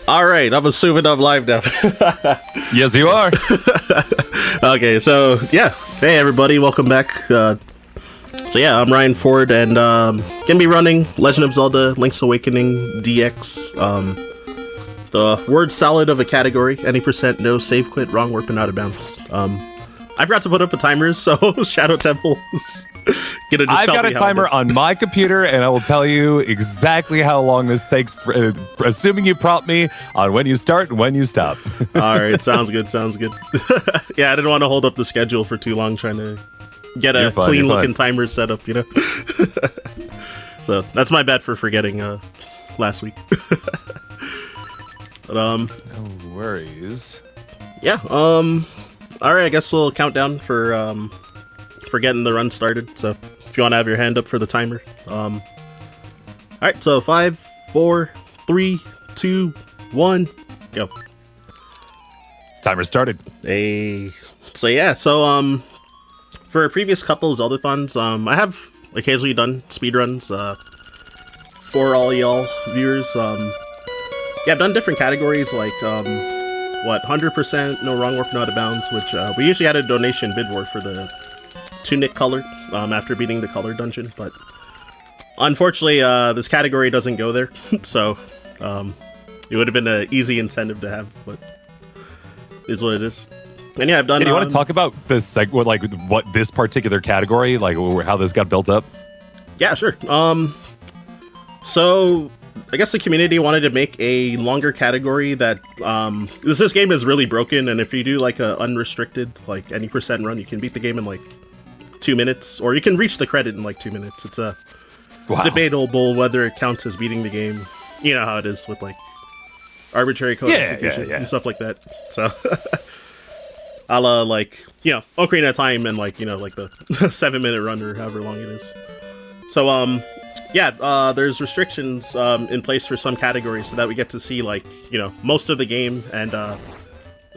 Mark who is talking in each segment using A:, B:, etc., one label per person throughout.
A: All right, I'm assuming I'm live now.
B: Yes, you are.
A: Okay, so yeah, hey everybody, welcome back. I'm Ryan Ford, and gonna be running Legend of Zelda: Link's Awakening DX. The word salad of a category, any percent, no save quit, wrong warp, and out of bounds. I forgot to put up a timer, so Shadow Temple's gonna just
B: I've
A: tell
B: got a
A: me how
B: timer
A: to-
B: on my computer, and I will tell you exactly how long this takes, assuming you prompt me on when you start and when you stop.
A: All right, sounds good. Yeah, I didn't want to hold up the schedule for too long trying to get a clean looking timer set up, you know. So that's my bad for forgetting last week. But
B: No worries.
A: yeah, all right, I guess we'll count down for getting the run started. So if you want to have your hand up for the timer. All right, so 5, 4, 3, 2, 1, go.
B: Timer started.
A: So for a previous couple of Zeldathons, I have occasionally done speedruns for all y'all viewers. I've done different categories like 100% no wrong warp, no out of bounds, which we usually had a donation bid war for the tunic color after beating the color dungeon, but unfortunately this category doesn't go there, so it would have been an easy incentive to have, but it is what it is. And yeah, I've done.
B: Hey, do you want to talk about this, what this particular category, like how this got built up?
A: Yeah, sure. So I guess the community wanted to make a longer category that this game is really broken, and if you do like a unrestricted, like any percent run, you can beat the game in like 2 minutes, or you can reach the credit in like 2 minutes. It's debatable whether it counts as beating the game. You know how it is with like arbitrary code execution and stuff like that. So a la like, Ocarina of Time and like, like the 7-minute run or however long it is. So there's restrictions in place for some categories so that we get to see like, most of the game, and a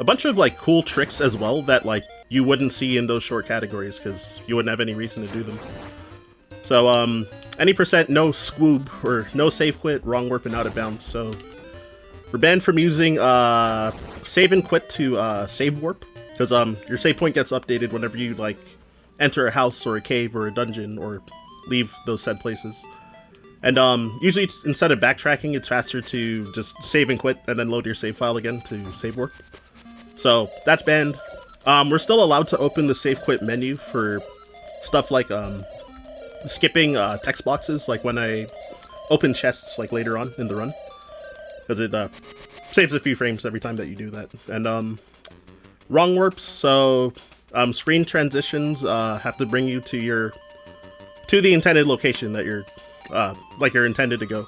A: bunch of like cool tricks as well that like you wouldn't see in those short categories because you wouldn't have any reason to do them. So any percent, no squoob, or no save quit, wrong warp, and out of bounds. So we're banned from using save and quit to save warp, because your save point gets updated whenever you like enter a house or a cave or a dungeon or leave those said places. And usually instead of backtracking, it's faster to just save and quit and then load your save file again to save warp. So that's banned. We're still allowed to open the save quit menu for stuff like skipping text boxes, like when I open chests like later on in the run, because it saves a few frames every time that you do that. And wrong warps, so screen transitions have to bring you to the intended location that you're intended to go.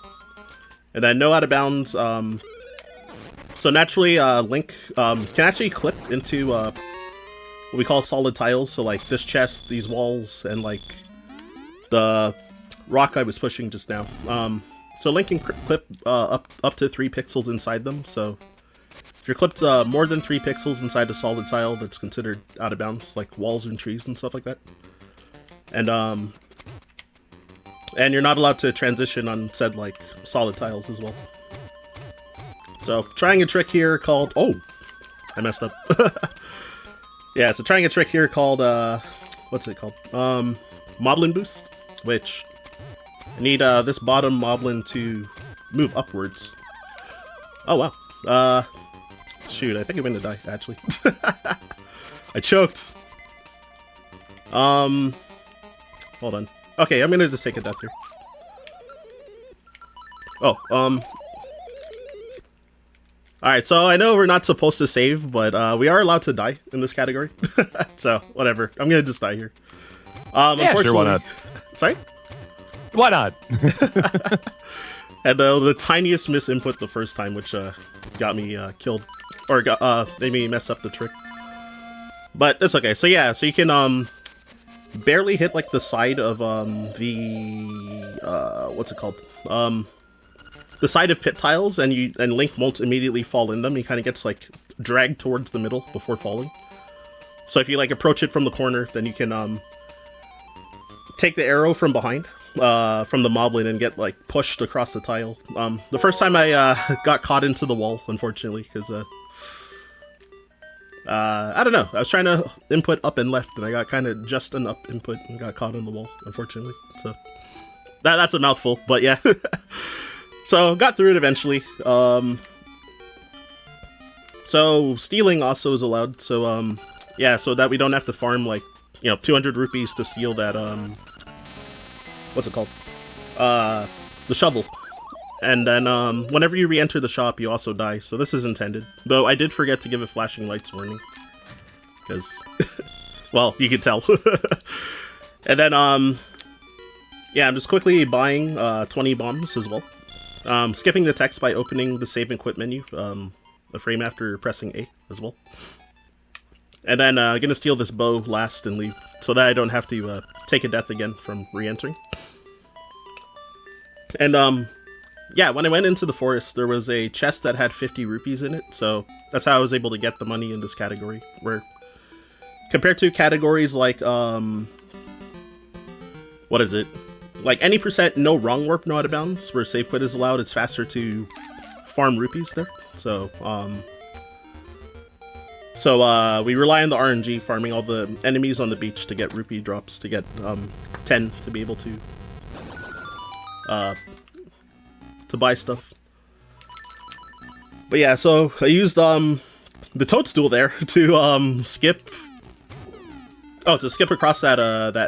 A: And then no out of bounds. So naturally, Link can actually clip into what we call solid tiles. So like this chest, these walls, and like the rock I was pushing just now. So Link can clip up to 3 pixels inside them. So if you're clipped more than 3 pixels inside a solid tile, that's considered out of bounds, like walls and trees and stuff like that. And you're not allowed to transition on said like solid tiles as well. So trying a trick here called I messed up. Yeah, so trying a trick here called what's it called? Moblin boost, which I need this bottom moblin to move upwards. Oh wow. Shoot, I think I'm gonna die actually. I choked. Hold on. Okay, I'm gonna just take a death here. Alright, so I know we're not supposed to save, but we are allowed to die in this category. So, whatever. I'm gonna just die here.
B: Yeah, sure, why not?
A: Sorry?
B: Why not?
A: And the tiniest misinput the first time, which got me killed. Or made me mess up the trick. But it's okay. So yeah, so you can barely hit like the side of what's it called? The side of pit tiles, and Link won't immediately fall in them. He kind of gets like dragged towards the middle before falling. So if you like approach it from the corner, then you can take the arrow from behind, from the moblin and get like pushed across the tile. The first time I got caught into the wall, unfortunately, because I don't know. I was trying to input up and left, and I got kind of just an up input and got caught in the wall, unfortunately. So that's a mouthful, but yeah. So got through it eventually. So stealing also is allowed. So yeah, so that we don't have to farm like 200 rupees to steal that what's it called? The shovel. And then whenever you re-enter the shop, you also die. So this is intended. Though I did forget to give a flashing lights warning. Because, well, you can tell. And then, yeah, I'm just quickly buying 20 bombs as well. Skipping the text by opening the save and quit menu a frame after pressing A as well. And then gonna steal this bow last and leave, so that I don't have to take a death again from re-entering. And yeah, when I went into the forest, there was a chest that had 50 rupees in it, so that's how I was able to get the money in this category. Where compared to categories like what is it? Like any percent no wrong warp, no out of bounds, where save quit is allowed, it's faster to farm rupees there. So we rely on the RNG, farming all the enemies on the beach to get rupee drops, to get 10 to be able to buy stuff. But yeah, so I used the toadstool there to skip. Oh, to skip across that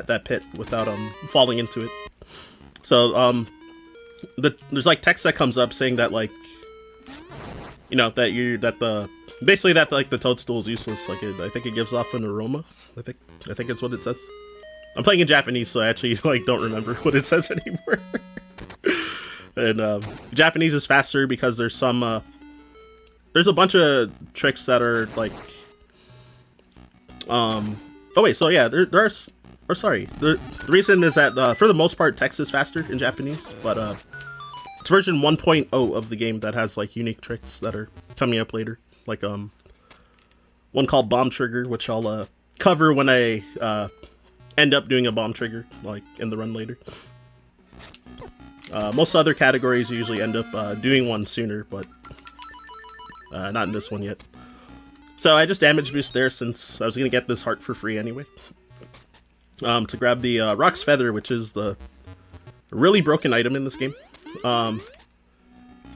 A: that pit without falling into it. So there's like text that comes up saying that like basically that like the toadstool is useless. Like I think it gives off an aroma. I think it's what it says. I'm playing in Japanese, so I actually like don't remember what it says anymore. And Japanese is faster because there's some there's a bunch of tricks that are like oh wait, so yeah, the reason is that for the most part text is faster in Japanese, but it's version 1.0 of the game that has like unique tricks that are coming up later, like one called bomb trigger, which I'll cover when I end up doing a bomb trigger like in the run later. Most other categories usually end up doing one sooner, but not in this one yet. So I just damage boost there since I was going to get this heart for free anyway. To grab the Rock's Feather, which is the really broken item in this game. Of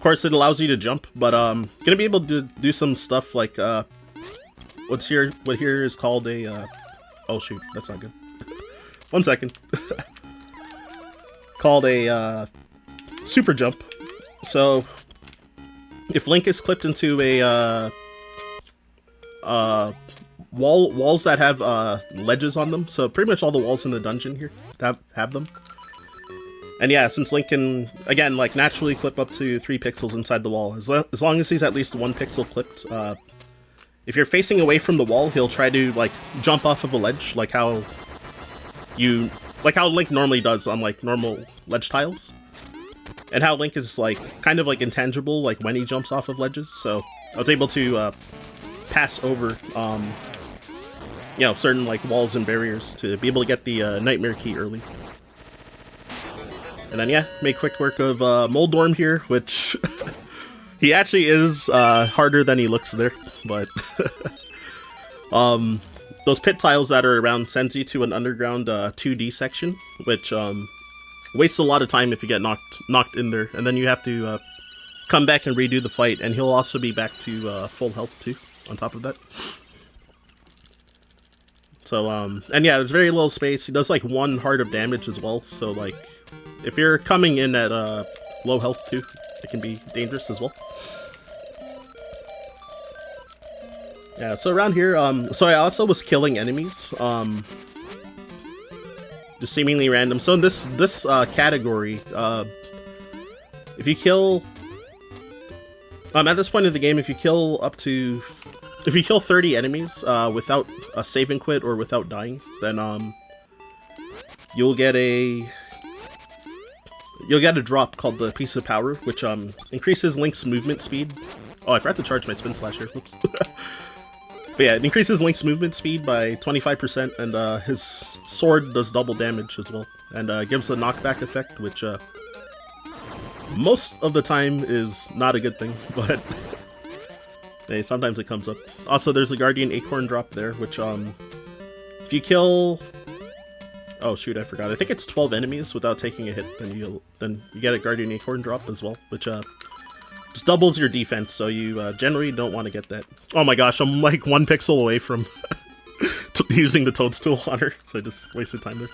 A: course, it allows you to jump, but going to be able to do some stuff like what here is called a oh shoot, that's not good. 1 second. Called a super jump. So if Link is clipped into a walls that have ledges on them, so pretty much all the walls in the dungeon here have them. And yeah, since Link can again like naturally clip up to 3 pixels inside the wall, as long as he's at least 1 pixel clipped, if you're facing away from the wall, he'll try to like jump off of a ledge, like how Link normally does on like normal ledge tiles, and how Link is like kind of like intangible like when he jumps off of ledges. So I was able to pass over certain like walls and barriers to be able to get the nightmare key early. And then yeah, make quick work of Moldorm here, which he actually is harder than he looks there, but those pit tiles that are around sends you to an underground 2D section, which wastes a lot of time if you get knocked in there, and then you have to come back and redo the fight, and he'll also be back to full health too, on top of that. So, and yeah, there's very little space. He does like 1 heart of damage as well, so like, if you're coming in at low health too, it can be dangerous as well. Yeah, so around here, so I also was killing enemies, just seemingly random. So in this category, if you kill, at this point in the game, if you kill 30 enemies without a save and quit or without dying, then you'll get a drop called the Piece of Power, which increases Link's movement speed. Oh, I forgot to charge my spin slash here. Whoops. But yeah, it increases Link's movement speed by 25%, and his sword does double damage as well, and gives a knockback effect, which most of the time is not a good thing, but hey, sometimes it comes up. Also, there's a Guardian Acorn drop there, which if you kill... Oh shoot, I forgot. I think it's 12 enemies without taking a hit, then you get a Guardian Acorn drop as well, which just doubles your defense, so you generally don't want to get that. Oh my gosh, I'm like 1 pixel away from using the toadstool on her, so I just wasted time there.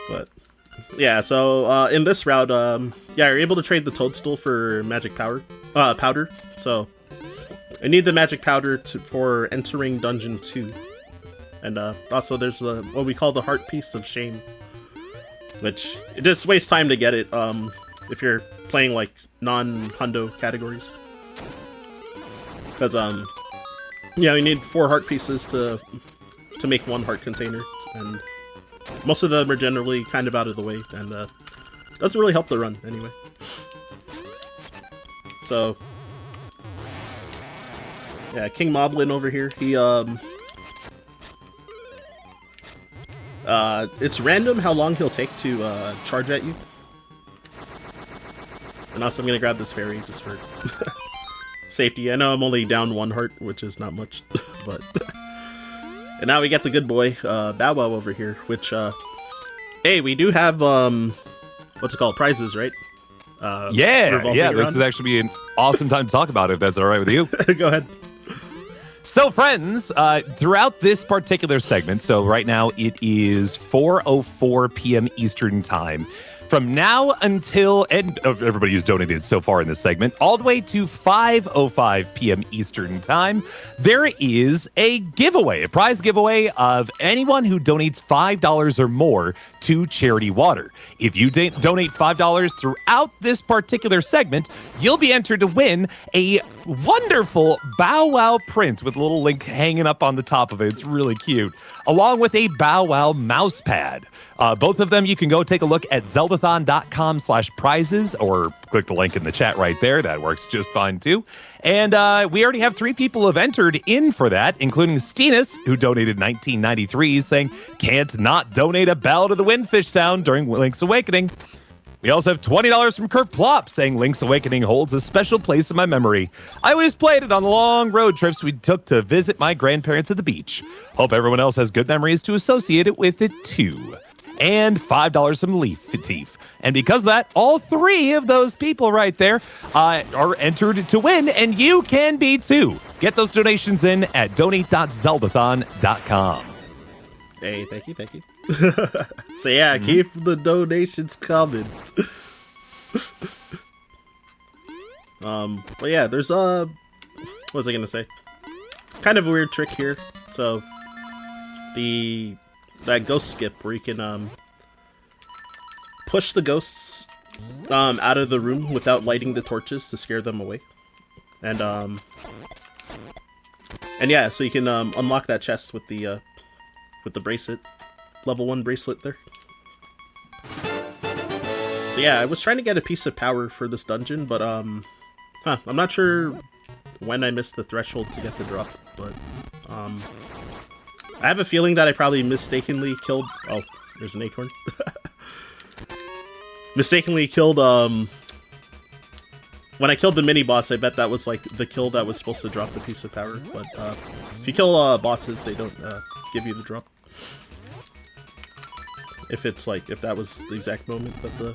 A: But yeah, so in this route, yeah, you're able to trade the toadstool for magic powder. So I need the magic powder for entering Dungeon 2. And also there's what we call the Heart Piece of Shame, which it just wastes time to get it if you're playing like non-hundo categories. Because yeah, you need 4 heart pieces to make 1 heart container, and most of them are generally kind of out of the way, and doesn't really help the run anyway. So yeah, King Moblin over here, he it's random how long he'll take to charge at you. And also I'm gonna grab this fairy just for safety. I know I'm only down 1 heart, which is not much, but... And now we get the good boy, Bow Wow over here, which, hey, we do have, what's it called, prizes, right?
B: Yeah, this would actually be an awesome time to talk about it, if that's all right with you.
A: Go ahead.
B: So, friends, throughout this particular segment, so right now it is 4:04 p.m. Eastern Time. From now until, and everybody who's donated so far in this segment, all the way to 5:05 p.m. Eastern Time, there is a giveaway, a prize giveaway of anyone who donates $5 or more to Charity Water. If you donate $5 throughout this particular segment, you'll be entered to win a wonderful Bow Wow print with a little Link hanging up on the top of it. It's really cute, along with a Bow Wow mouse pad. Both of them, you can go take a look at zeldathon.com/prizes, or click the link in the chat right there. That works just fine, too. And we already have 3 people who have entered in for that, including Steenus, who donated $19.93, saying, "Can't not donate a bell to the windfish sound during Link's Awakening." We also have $20 from Kurt Plop, saying Link's Awakening holds a special place in my memory. I always played it on the long road trips we took to visit my grandparents at the beach. Hope everyone else has good memories to associate it with it, too. And $5 from Leaf Thief. And because of that, all 3 of those people right there are entered to win, and you can be too. Get those donations in at donate.zeldathon.com.
A: Hey, thank you. So yeah, keep the donations coming. But yeah, there's what was I gonna say? Kind of a weird trick here. So that ghost skip where you can push the ghosts out of the room without lighting the torches to scare them away, and yeah, so you can unlock that chest with the bracelet, level 1 bracelet there. So yeah, I was trying to get a piece of power for this dungeon, but I'm not sure when I missed the threshold to get the drop, but I have a feeling that I probably mistakenly killed... Oh, there's an acorn. Mistakenly killed, when I killed the mini-boss, I bet that was, like, the kill that was supposed to drop the piece of power. But, if you kill, bosses, they don't, give you the drop. If it's, like, if that was the exact moment that the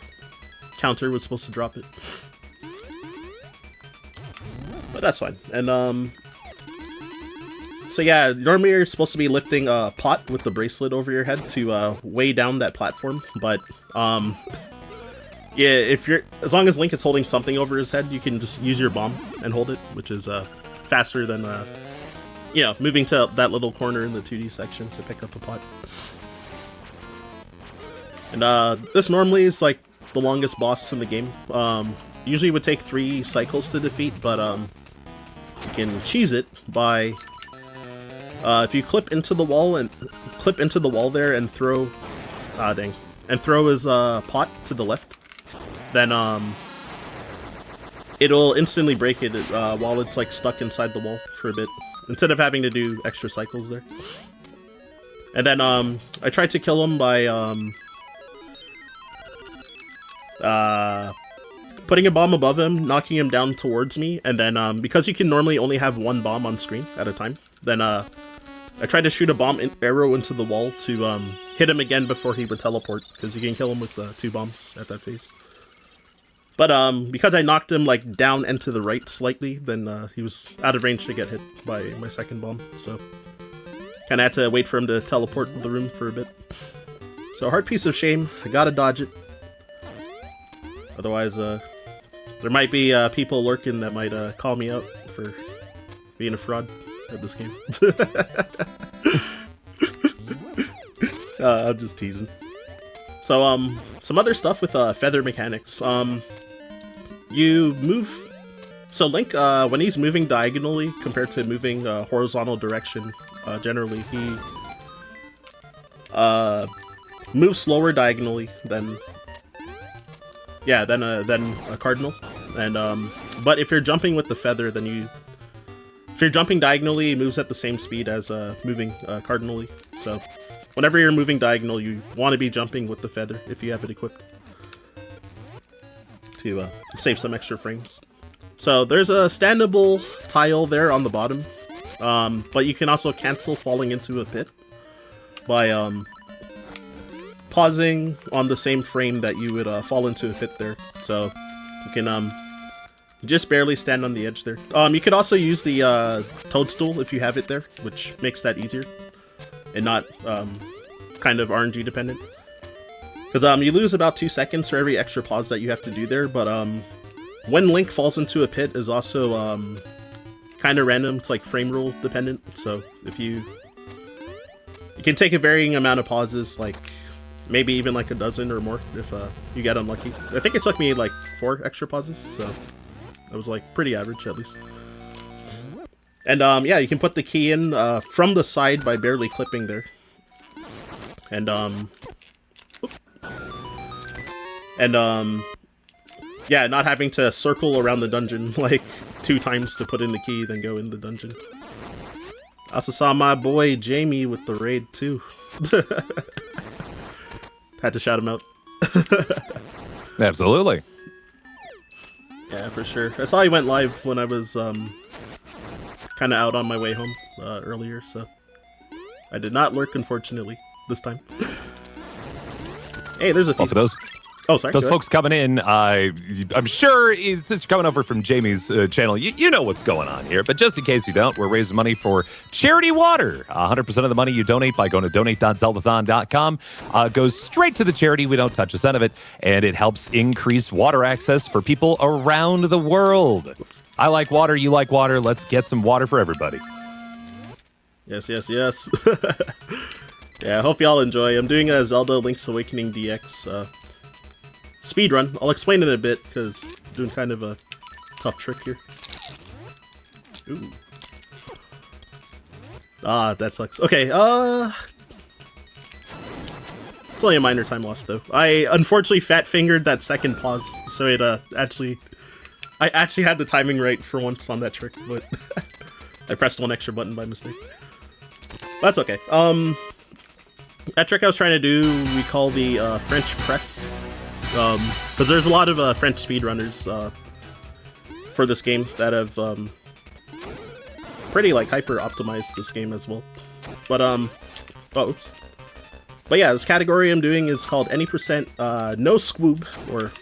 A: counter was supposed to drop it. But that's fine. And, so yeah, normally you're supposed to be lifting a pot with the bracelet over your head to weigh down that platform, but yeah, as long as Link is holding something over his head, you can just use your bomb and hold it, which is faster than moving to that little corner in the 2D section to pick up a pot. And this normally is like the longest boss in the game. Usually would take 3 cycles to defeat, but you can cheese it by if you clip into the wall there and throw throw his pot to the left, then it'll instantly break it while it's like stuck inside the wall for a bit, instead of having to do extra cycles there. And then I tried to kill him by putting a bomb above him, knocking him down towards me, and then because you can normally only have one bomb on screen at a time, then I tried to shoot a bomb arrow into the wall to hit him again before he would teleport, because you can kill him with 2 bombs at that phase. But because I knocked him like down and to the right slightly, then he was out of range to get hit by my second bomb, so kind of had to wait for him to teleport the room for a bit. So hard piece of shame, I gotta dodge it. Otherwise, there might be people lurking that might call me out for being a fraud at this game. I'm just teasing. So, some other stuff with feather mechanics. You move... So Link, when he's moving diagonally compared to moving horizontal direction, generally, he moves slower diagonally than a cardinal. And but if you're jumping with the feather, then if you're jumping diagonally, it moves at the same speed as moving cardinally. So whenever you're moving diagonal, you want to be jumping with the feather if you have it equipped to save some extra frames. So there's a standable tile there on the bottom, but you can also cancel falling into a pit by pausing on the same frame that you would fall into a pit there. So you can just barely stand on the edge there. You could also use the toadstool if you have it there, which makes that easier and not kind of RNG dependent. Because you lose about 2 seconds for every extra pause that you have to do there, but when Link falls into a pit is also kind of random. It's like frame rule dependent, so if you can take a varying amount of pauses, like maybe even like a dozen or more if you get unlucky. I think it took me like 4 extra pauses, so that was like pretty average at least. And yeah, you can put the key in from the side by barely clipping there. And yeah, not having to circle around the dungeon like 2 times to put in the key, then go in the dungeon. I also saw my boy Jamie with the raid too. Had to shout him out.
B: Absolutely.
A: Yeah, for sure. I saw he went live when I was kind of out on my way home earlier, so I did not lurk, unfortunately, this time. Hey, there's a few.
B: Well, for those
A: Oh, sorry.
B: Those folks coming in, I'm sure since you're coming over from Jamie's channel, you know what's going on here. But just in case you don't, we're raising money for Charity Water. 100% of the money you donate by going to donate.zeldathon.com goes straight to the charity. We don't touch a cent of it. And it helps increase water access for people around the world. Oops. I like water. You like water. Let's get some water for everybody.
A: Yes, yes, yes. Yeah, I hope y'all enjoy. I'm doing a Zelda Link's Awakening DX speedrun. I'll explain it in a bit, because I'm doing kind of a tough trick here. Ooh. Ah, that sucks. Okay, it's only a minor time loss, though. I unfortunately fat-fingered that second pause, so it I actually had the timing right for once on that trick, but I pressed one extra button by mistake. That's okay. That trick I was trying to do, we call the French press. Because there's a lot of French speedrunners for this game that have pretty like hyper optimized this game as well. But oops. But yeah, this category I'm doing is called any percent no squoob, or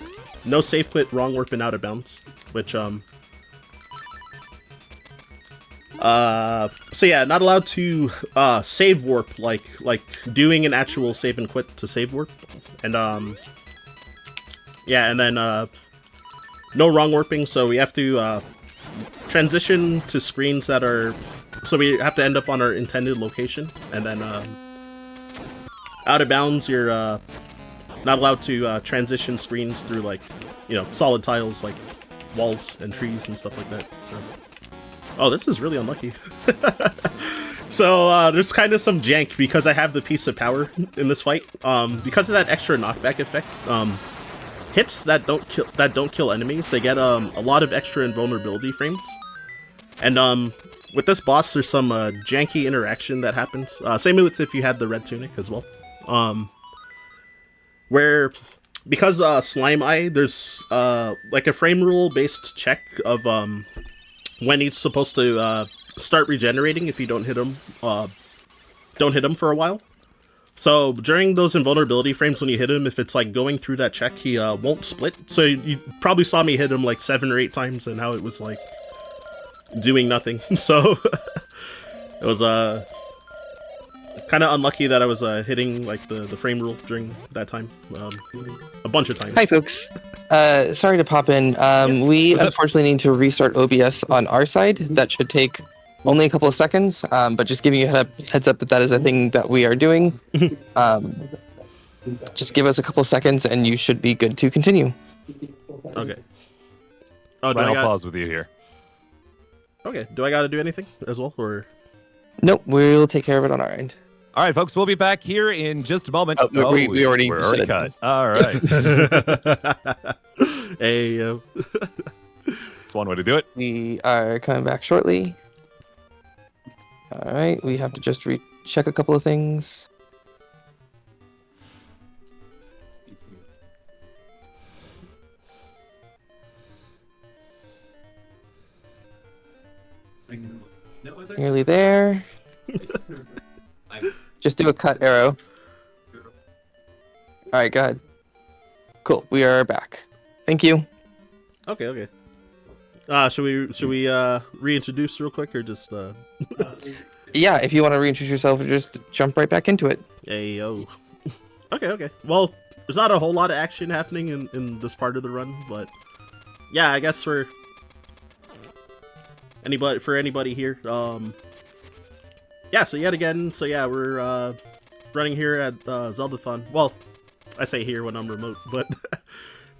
A: no safe quit, wrong warp, and out of bounds. Which so yeah, not allowed to save warp, like doing an actual save and quit to save warp, and yeah, and then no wrong warping, so we have to transition to screens that are, so we have to end up on our intended location, and then out of bounds, you're not allowed to transition screens through, like, you know, solid tiles like walls and trees and stuff like that. So, oh, this is really unlucky. So there's kind of some jank because I have the piece of power in this fight. Because of that extra knockback effect, hits that don't kill enemies, they get a lot of extra invulnerability frames. And with this boss, there's some janky interaction that happens. Same with if you had the red tunic as well. Where because Slime Eye, there's like a frame rule based check of when he's supposed to start regenerating if you don't hit him for a while. So during those invulnerability frames, when you hit him, if it's like going through that check, he won't split. So you probably saw me hit him like 7 or 8 times, and how it was like doing nothing. So it was kind of unlucky that I was hitting like the frame rule during that time a bunch of times.
C: Hi folks, sorry to pop in. We unfortunately need to restart OBS on our side. That should take only a couple of seconds, but just giving you a heads up that is a thing that we are doing. Just give us a couple of seconds and you should be good to continue.
A: Okay. Oh,
B: I'll pause with you here.
A: Okay, do I gotta do anything as well, or?
C: Nope, we'll take care of it on our end.
B: All right, folks, we'll be back here in just a moment.
C: We already
B: cut. All right.
A: Hey,
B: That's one way to do it.
C: We are coming back shortly. All right, we have to just recheck a couple of things. Nearly there. Just do a cut arrow. All right, go ahead. Cool, we are back. Thank you.
A: Okay. Should we reintroduce real quick, or just
C: Yeah, if you want to reintroduce yourself, just jump right back into it.
A: Hey, yo. Okay. Well, there's not a whole lot of action happening in this part of the run, but yeah, I guess for anybody here, yeah. So yet again, we're running here at Zeldathon. Well, I say here when I'm remote, but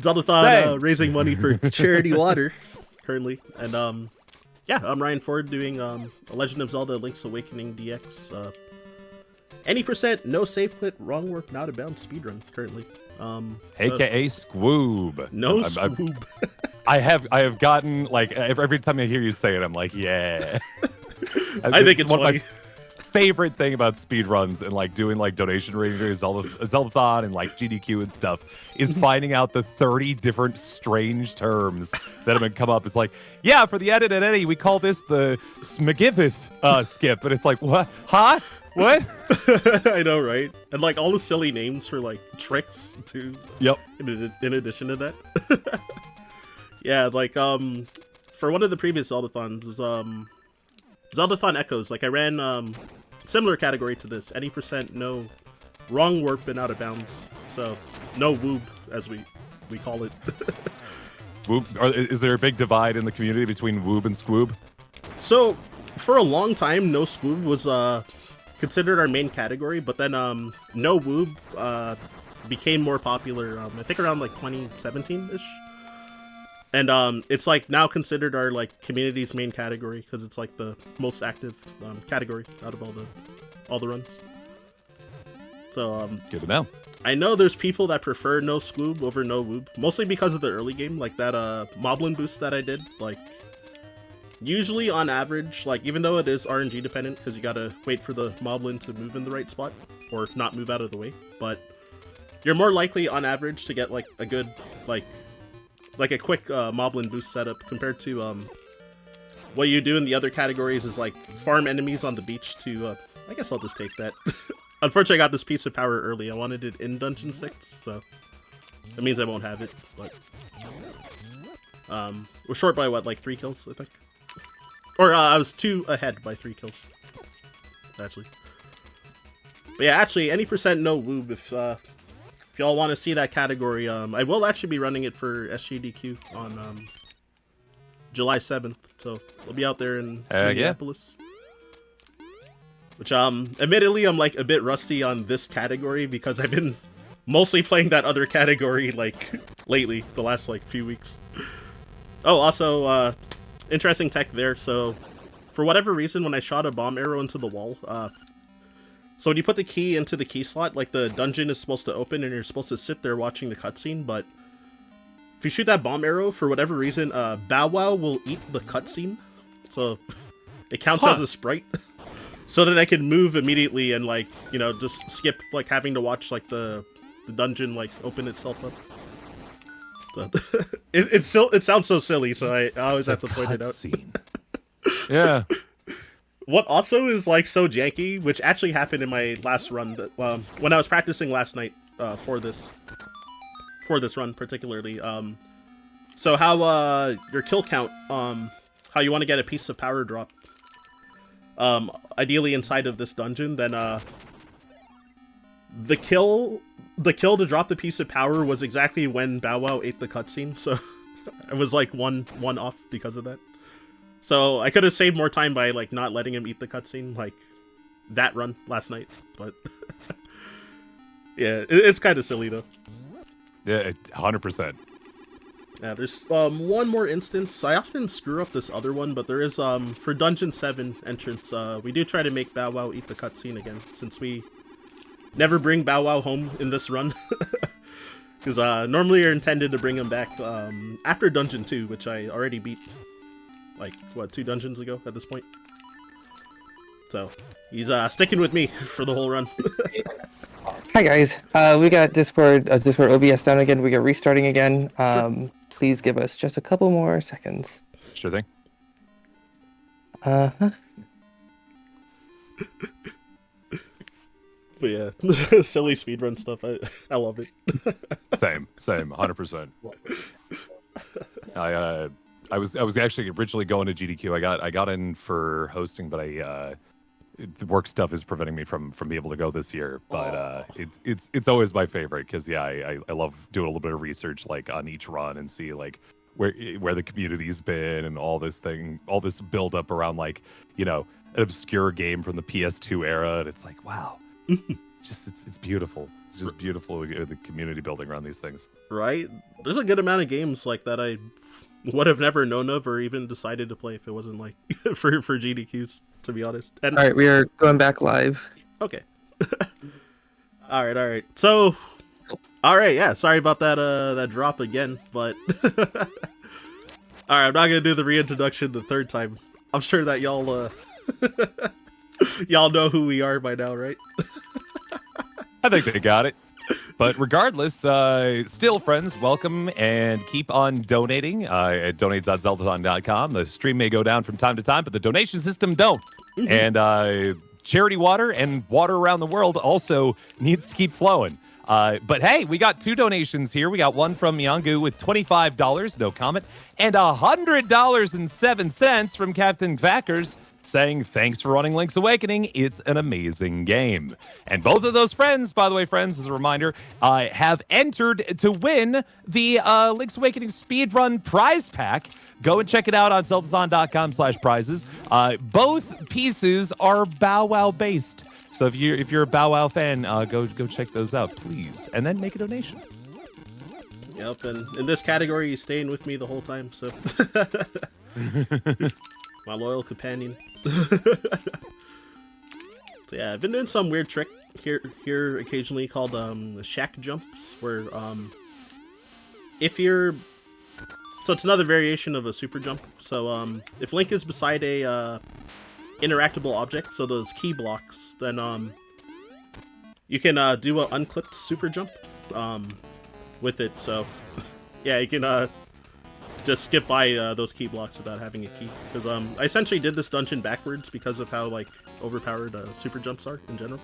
A: Zeldathon raising money for Charity Water currently, and yeah, I'm Ryan Ford doing a Legend of Zelda Link's Awakening DX. Any percent, no safe quit, wrong warp, not a bound speedrun currently.
B: AKA Squoob.
A: No Squoob.
B: I have gotten like every time I hear you say it, I'm like, yeah.
A: I think it's
B: one
A: funny.
B: of my favorite thing about speedruns and like doing like donation ratings, Zeldathon and like GDQ and stuff is finding out the 30 different strange terms that have been come up. It's like, yeah, for the edit at Eddie, we call this the Smagivith skip, and it's like, what? Huh? What?
A: I know, right? And like all the silly names for like tricks too.
B: Yep.
A: In addition to that, yeah, like for one of the previous Zeldathons was Zeldathon Echoes. Like I ran similar category to this. Any percent, no wrong warp and out of bounds. So no woob as we call it.
B: Woob. Is there a big divide in the community between woob and squoob?
A: So for a long time, no squoob was considered our main category, but then no woob became more popular. I think around like 2017-ish, and it's like now considered our like community's main category because it's like the most active category out of all the runs. So
B: good to know.
A: I know there's people that prefer no squoob over no woob, mostly because of the early game, like that moblin boost that I did. Like usually on average, like even though it is RNG dependent because you gotta wait for the moblin to move in the right spot or not move out of the way, but you're more likely on average to get like a good like a quick moblin boost setup compared to what you do in the other categories is like farm enemies on the beach to I guess I'll just take that. Unfortunately, I got this piece of power early. I wanted it in Dungeon 6, so that means I won't have it, but we're short by what, like 3 kills, I think? Or I was 2 ahead by 3 kills, actually. But yeah, actually, any percent no woob if y'all want to see that category. I will actually be running it for SGDQ on July 7th, so we'll be out there in Minneapolis. Yeah. Which, admittedly, I'm like a bit rusty on this category because I've been mostly playing that other category like lately, the last like few weeks. Oh, also, interesting tech there. So, for whatever reason, when I shot a bomb arrow into the wall, so when you put the key into the key slot, like the dungeon is supposed to open and you're supposed to sit there watching the cutscene, but if you shoot that bomb arrow, for whatever reason, Bow Wow will eat the cutscene, so it counts as a sprite. So then I can move immediately and like, you know, just skip like having to watch like the dungeon like open itself up. So, it sounds so silly, so I always have to point it out.
B: Yeah.
A: What also is like so janky, which actually happened in my last run, that, when I was practicing last night for this run particularly. So how your kill count, how you want to get a piece of power drop, ideally inside of this dungeon, then the kill to drop the piece of power was exactly when Bow Wow ate the cutscene, so I was like one off because of that. So I could have saved more time by like not letting him eat the cutscene, like that run last night. But yeah, it's kind of silly though.
B: Yeah, 100%.
A: Yeah, there's one more instance. I often screw up this other one, but there is for Dungeon 7 entrance, we do try to make Bow Wow eat the cutscene again, since we never bring Bow Wow home in this run. Because normally you're intended to bring him back after Dungeon 2, which I already beat, like, what, 2 dungeons ago at this point? So, he's sticking with me for the whole run.
C: Hi guys, we got Discord OBS down again. We got restarting again. Please give us just a couple more seconds.
B: Sure thing.
C: Uh-huh.
A: But yeah, silly speedrun stuff. I love it.
B: Same, 100%. I was actually originally going to GDQ. I got in for hosting, but the work stuff is preventing me from being able to go this year. But it's always my favorite because I love doing a little bit of research like on each run and see like where the community's been and all this build up around like, you know, an obscure game from the PS2 era, and it's like, wow. It's beautiful. It's just beautiful, the community building around these things.
A: Right? There's a good amount of games like that I would have never known of or even decided to play if it wasn't like for GDQs, to be honest. And
C: All right, we are going back live.
A: okay. All right. So, all right, yeah. Sorry about that drop again, but all right, I'm not gonna do the reintroduction the third time. I'm sure that y'all y'all know who we are by now, right?
B: I think they got it. But regardless, still, friends, welcome and keep on donating at donate.zeldathon.com. The stream may go down from time to time, but the donation system don't. And charity water and water around the world also needs to keep flowing. But hey, we got 2 donations here. We got one from Yangu with $25, no comment, and $100.07 from Captain Kvackers, saying, thanks for running Link's Awakening. It's an amazing game. And both of those friends, by the way, friends, as a reminder, have entered to win the Link's Awakening Speedrun prize pack. Go and check it out on zeldathon.com/prizes. Both pieces are Bow Wow based. So if you're a Bow Wow fan, go check those out, please. And then make a donation.
A: Yep, and in this category, he's staying with me the whole time, so... My loyal companion. So yeah, I've been doing some weird trick here occasionally called shack jumps, where if you're... So it's another variation of a super jump. So if Link is beside a interactable object, so those key blocks, then you can do an unclipped super jump with it. So yeah, you can just skip by those key blocks without having a key. Because I essentially did this dungeon backwards because of how like overpowered super jumps are in general.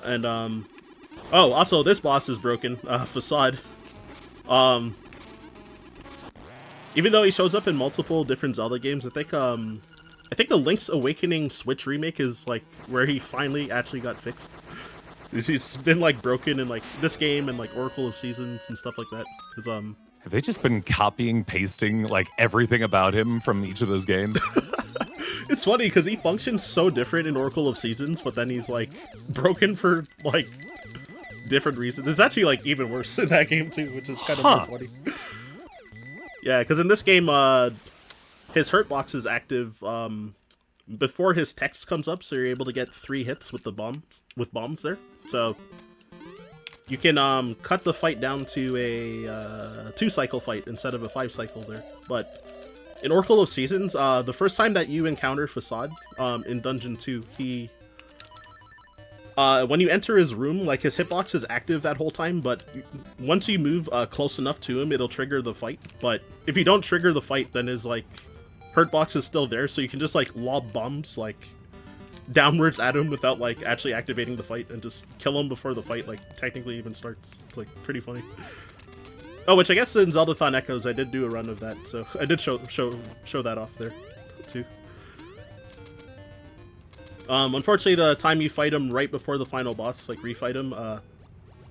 A: And oh, also this boss is broken, Facade. Even though he shows up in multiple different Zelda games, I think the Link's Awakening Switch remake is like where he finally actually got fixed. He's been like broken in like this game and like Oracle of Seasons and stuff like that. Because
B: have they just been copying, pasting like everything about him from each of those games?
A: It's funny because he functions so different in Oracle of Seasons, but then he's like broken for like different reasons. It's actually like even worse in that game too, which is kind of more funny. Yeah, because in this game, his hurt box is active before his text comes up, so you're able to get 3 hits with the bombs there. So you can cut the fight down to a 2-cycle fight instead of a 5-cycle there. But in Oracle of Seasons, the first time that you encounter Facade in Dungeon 2, he... when you enter his room, like, his hitbox is active that whole time, but once you move close enough to him, it'll trigger the fight. But if you don't trigger the fight, then his, like, hurt box is still there, so you can just, like, lob bombs, like, downwards at him without, like, actually activating the fight, and just kill him before the fight, like, technically even starts. It's, like, pretty funny. Oh, which I guess in Zeldathon Echoes, I did do a run of that, so I did show that off there, too. Unfortunately, the time you fight him right before the final boss, like, refight him,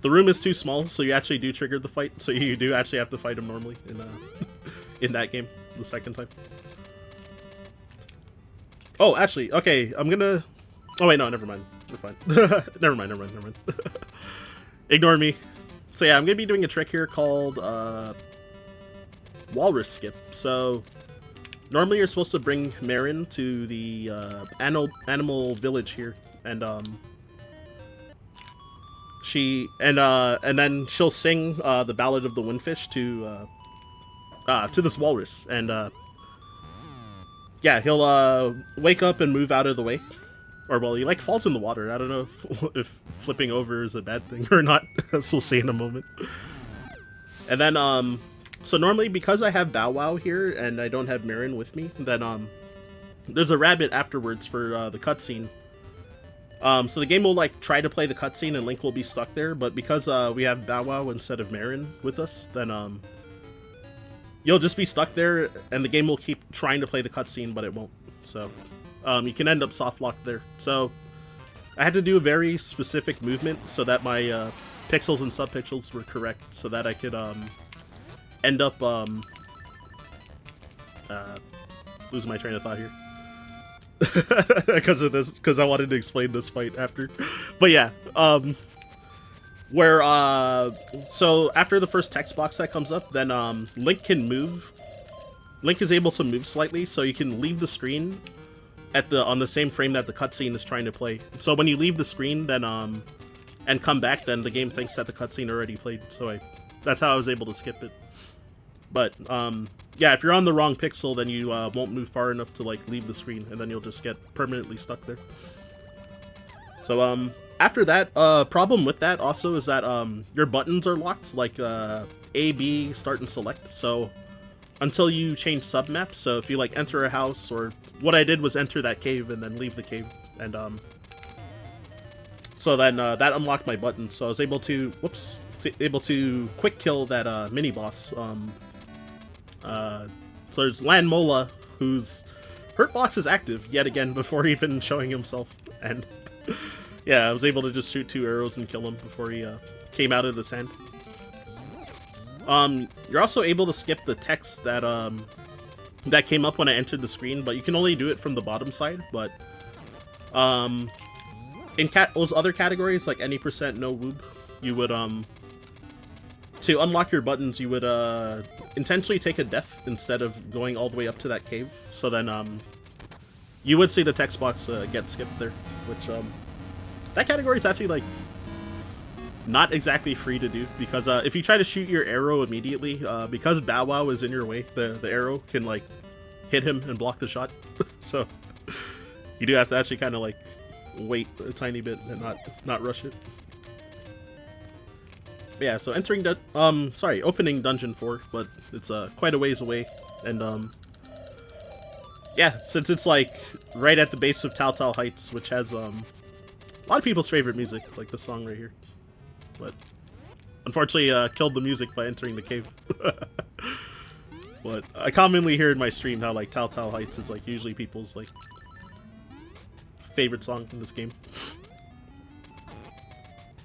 A: the room is too small, so you actually do trigger the fight, so you do actually have to fight him normally in, in that game, the second time. Oh, actually, okay, I'm gonna... Oh, wait, no, never mind. We're fine. Never mind. Ignore me. So yeah, I'm gonna be doing a trick here called, Walrus Skip. So, normally you're supposed to bring Marin to the, animal village here, and, and then she'll sing, the Ballad of the Windfish to this walrus, and, yeah, he'll wake up and move out of the way. Or, well, he, like, falls in the water. I don't know if flipping over is a bad thing or not, as we'll see in a moment. And then, so normally, because I have Bow Wow here, and I don't have Marin with me, then, there's a rabbit afterwards for, the cutscene. So the game will, like, try to play the cutscene, and Link will be stuck there, but because, we have Bow Wow instead of Marin with us, then, you'll just be stuck there, and the game will keep trying to play the cutscene, but it won't. So, you can end up soft locked there. So, I had to do a very specific movement so that my pixels and subpixels were correct, so that I could end up losing my train of thought here because of this, because I wanted to explain this fight after. But yeah, where so after the first text box that comes up, then Link can move. Link is able to move slightly, so you can leave the screen at on the same frame that the cutscene is trying to play. So when you leave the screen, then and come back, then the game thinks that the cutscene already played. So that's how I was able to skip it. But yeah, if you're on the wrong pixel, then you won't move far enough to, like, leave the screen, and then you'll just get permanently stuck there. So after that, problem with that also is that your buttons are locked, like A, B, start, and select. So until you change submaps, so if you, like, enter a house, or what I did was enter that cave and then leave the cave, and so then that unlocked my buttons, so I was able to quick kill that mini boss. So there's Lan Mola, whose hurt box is active yet again before even showing himself, and yeah, I was able to just shoot 2 arrows and kill him before he came out of the sand. You're also able to skip the text that that came up when I entered the screen, but you can only do it from the bottom side. But in those other categories, like any percent no woob, you would to unlock your buttons, you would intentionally take a death instead of going all the way up to that cave. So then you would see the text box get skipped there, which that category is actually, like, not exactly free to do, because if you try to shoot your arrow immediately, because Bow Wow is in your way, the arrow can, like, hit him and block the shot. So you do have to actually kind of, like, wait a tiny bit and not rush it. But yeah, so opening Dungeon 4, but it's quite a ways away, and yeah, since it's, like, right at the base of Tal Tal Heights, which has a lot of people's favorite music, like the song right here. But unfortunately, killed the music by entering the cave. But I commonly hear in my stream how, like, Tal Tal Heights is, like, usually people's, like, favorite song in this game.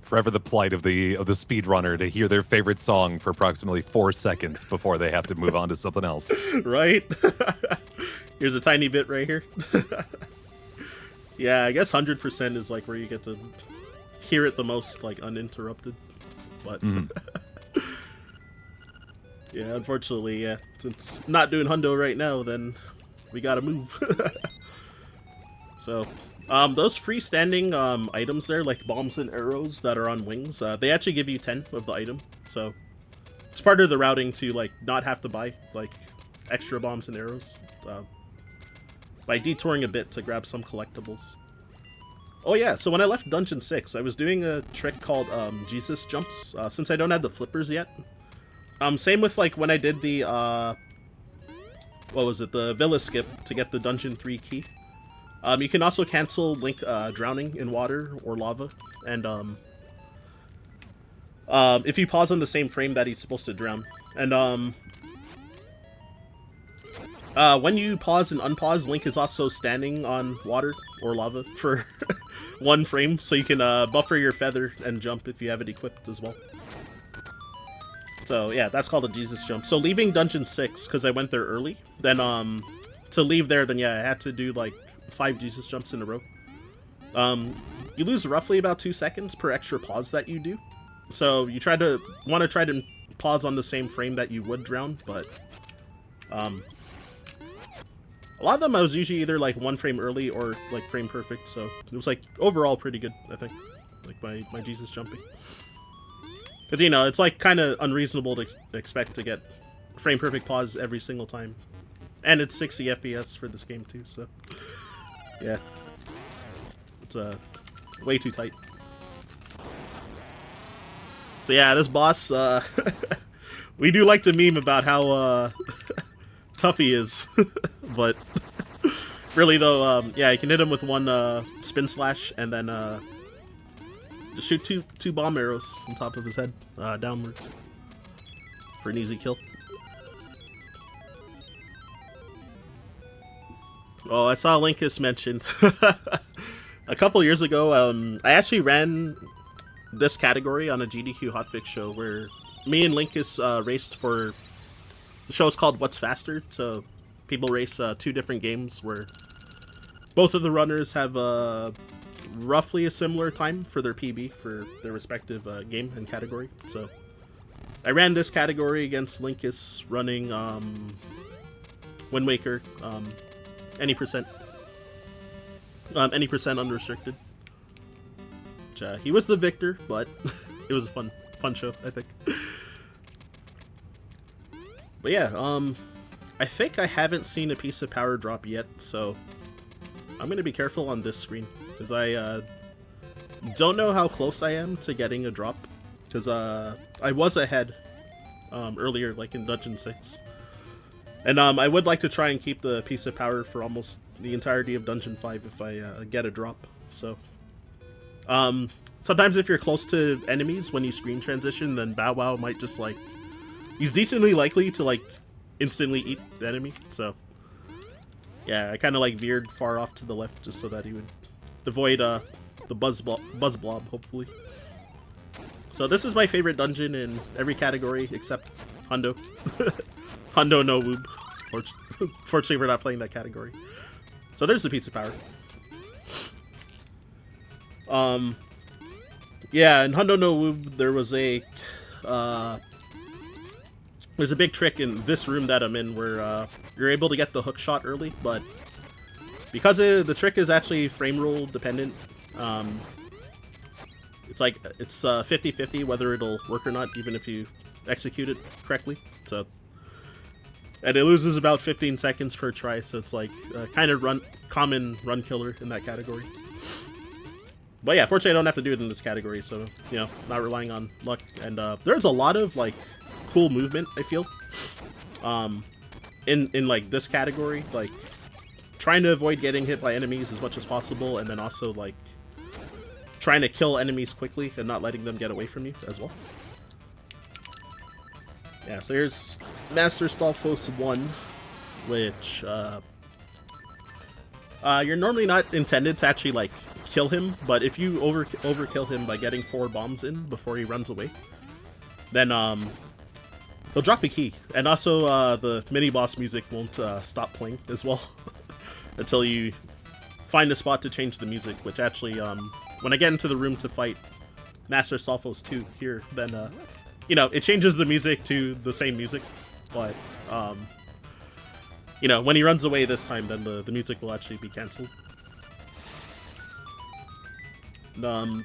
B: Forever the plight of the speedrunner to hear their favorite song for approximately 4 seconds before they have to move on to something else.
A: Right? Here's a tiny bit right here. Yeah, I guess 100% is, like, where you get to hear it the most, like, uninterrupted. But yeah, unfortunately, yeah, since not doing hundo right now, then we gotta move. So, those freestanding items there, like bombs and arrows that are on wings, they actually give you 10 of the item. So, it's part of the routing to like not have to buy like extra bombs and arrows by detouring a bit to grab some collectibles. Oh yeah, so when I left Dungeon 6, I was doing a trick called Jesus jumps, since I don't have the flippers yet. Same with like when I did the what was it, the Villa skip to get the Dungeon 3 key. You can also cancel Link drowning in water or lava, and if you pause on the same frame that he's supposed to drown. And when you pause and unpause, Link is also standing on water or lava for 1 frame, so you can buffer your feather and jump if you have it equipped as well. So yeah, that's called a Jesus jump. So leaving Dungeon 6, because I went there early, then to leave there, then yeah, I had to do like 5 Jesus jumps in a row. You lose roughly about 2 seconds per extra pause that you do. So you want to try to pause on the same frame that you would drown, but a lot of them I was usually either like 1 frame early or like frame perfect, so it was like overall pretty good, I think, like my Jesus jumping. Because, you know, it's like kind of unreasonable to expect to get frame perfect pause every single time. And it's 60 FPS for this game too, so yeah. It's way too tight. So yeah, this boss, we do like to meme about how tough he is. But really though, yeah, you can hit him with 1 spin slash and then just shoot two bomb arrows on top of his head, downwards, for an easy kill. Oh, I saw Linkus mentioned. A couple years ago, I actually ran this category on a GDQ hotfix show where me and Linkus raced for... The show is called What's Faster, so people race 2 different games where both of the runners have roughly a similar time for their PB for their respective game and category. So I ran this category against Linkus running Wind Waker, any percent unrestricted. Which, he was the victor, but it was a fun show, I think. But yeah, I think I haven't seen a piece of power drop yet, so I'm gonna be careful on this screen, because I don't know how close I am to getting a drop, because I was ahead earlier, like in Dungeon 6. And I would like to try and keep the piece of power for almost the entirety of Dungeon 5 if I get a drop. So sometimes if you're close to enemies when you screen transition, then Bow Wow might just like... He's decently likely to like instantly eat the enemy, so... Yeah, I kind of like veered far off to the left just so that he would avoid the buzz blob, hopefully. So this is my favorite dungeon in every category except Hundo. Hundo no Woob. Fortunately, we're not playing that category. So there's the piece of power. Yeah, in Hundo no Woob, there was a there's a big trick in this room that I'm in where you're able to get the hook shot early, but because the trick is actually frame rule dependent, it's like it's 50-50 whether it'll work or not, even if you execute it correctly. So, and it loses about 15 seconds per try, so it's like kind of common run killer in that category. But yeah, fortunately I don't have to do it in this category, so, you know, not relying on luck. And there's a lot of like cool movement, I feel, in like this category, like trying to avoid getting hit by enemies as much as possible, and then also like trying to kill enemies quickly and not letting them get away from you as well. Yeah, so here's Master Stalfos 1, which you're normally not intended to actually like kill him, but if you overkill him by getting 4 bombs in before he runs away, then he'll drop a key. And also the mini boss music won't stop playing as well until you find a spot to change the music, which actually when I get into the room to fight Master Stalfos 2 here, then you know, it changes the music to the same music, but you know, when he runs away this time, then the music will actually be cancelled. Um,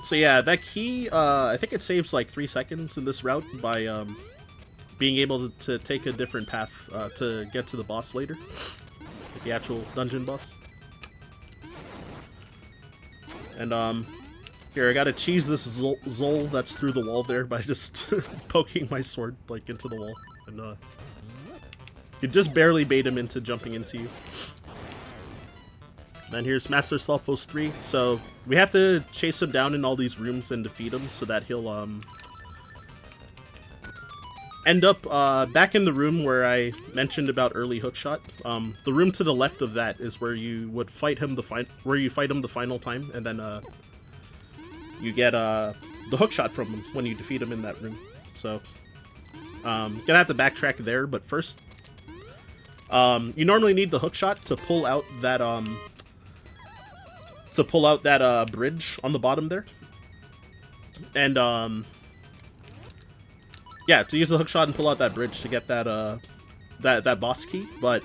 A: so yeah, that key, I think it saves like 3 seconds in this route by being able to take a different path to get to the boss later, like the actual dungeon boss. And here I gotta cheese this Zol that's through the wall there by just poking my sword like into the wall, and you just barely bait him into jumping into you. Then here's Master Sulfos 3. So we have to chase him down in all these rooms and defeat him so that he'll end up back in the room where I mentioned about early hookshot. The room to the left of that is where you would fight him the final time, and then you get the hookshot from him when you defeat him in that room. So gonna have to backtrack there, but first you normally need the hookshot to pull out that bridge on the bottom there. And yeah, to use the hookshot and pull out that bridge to get that that boss key, but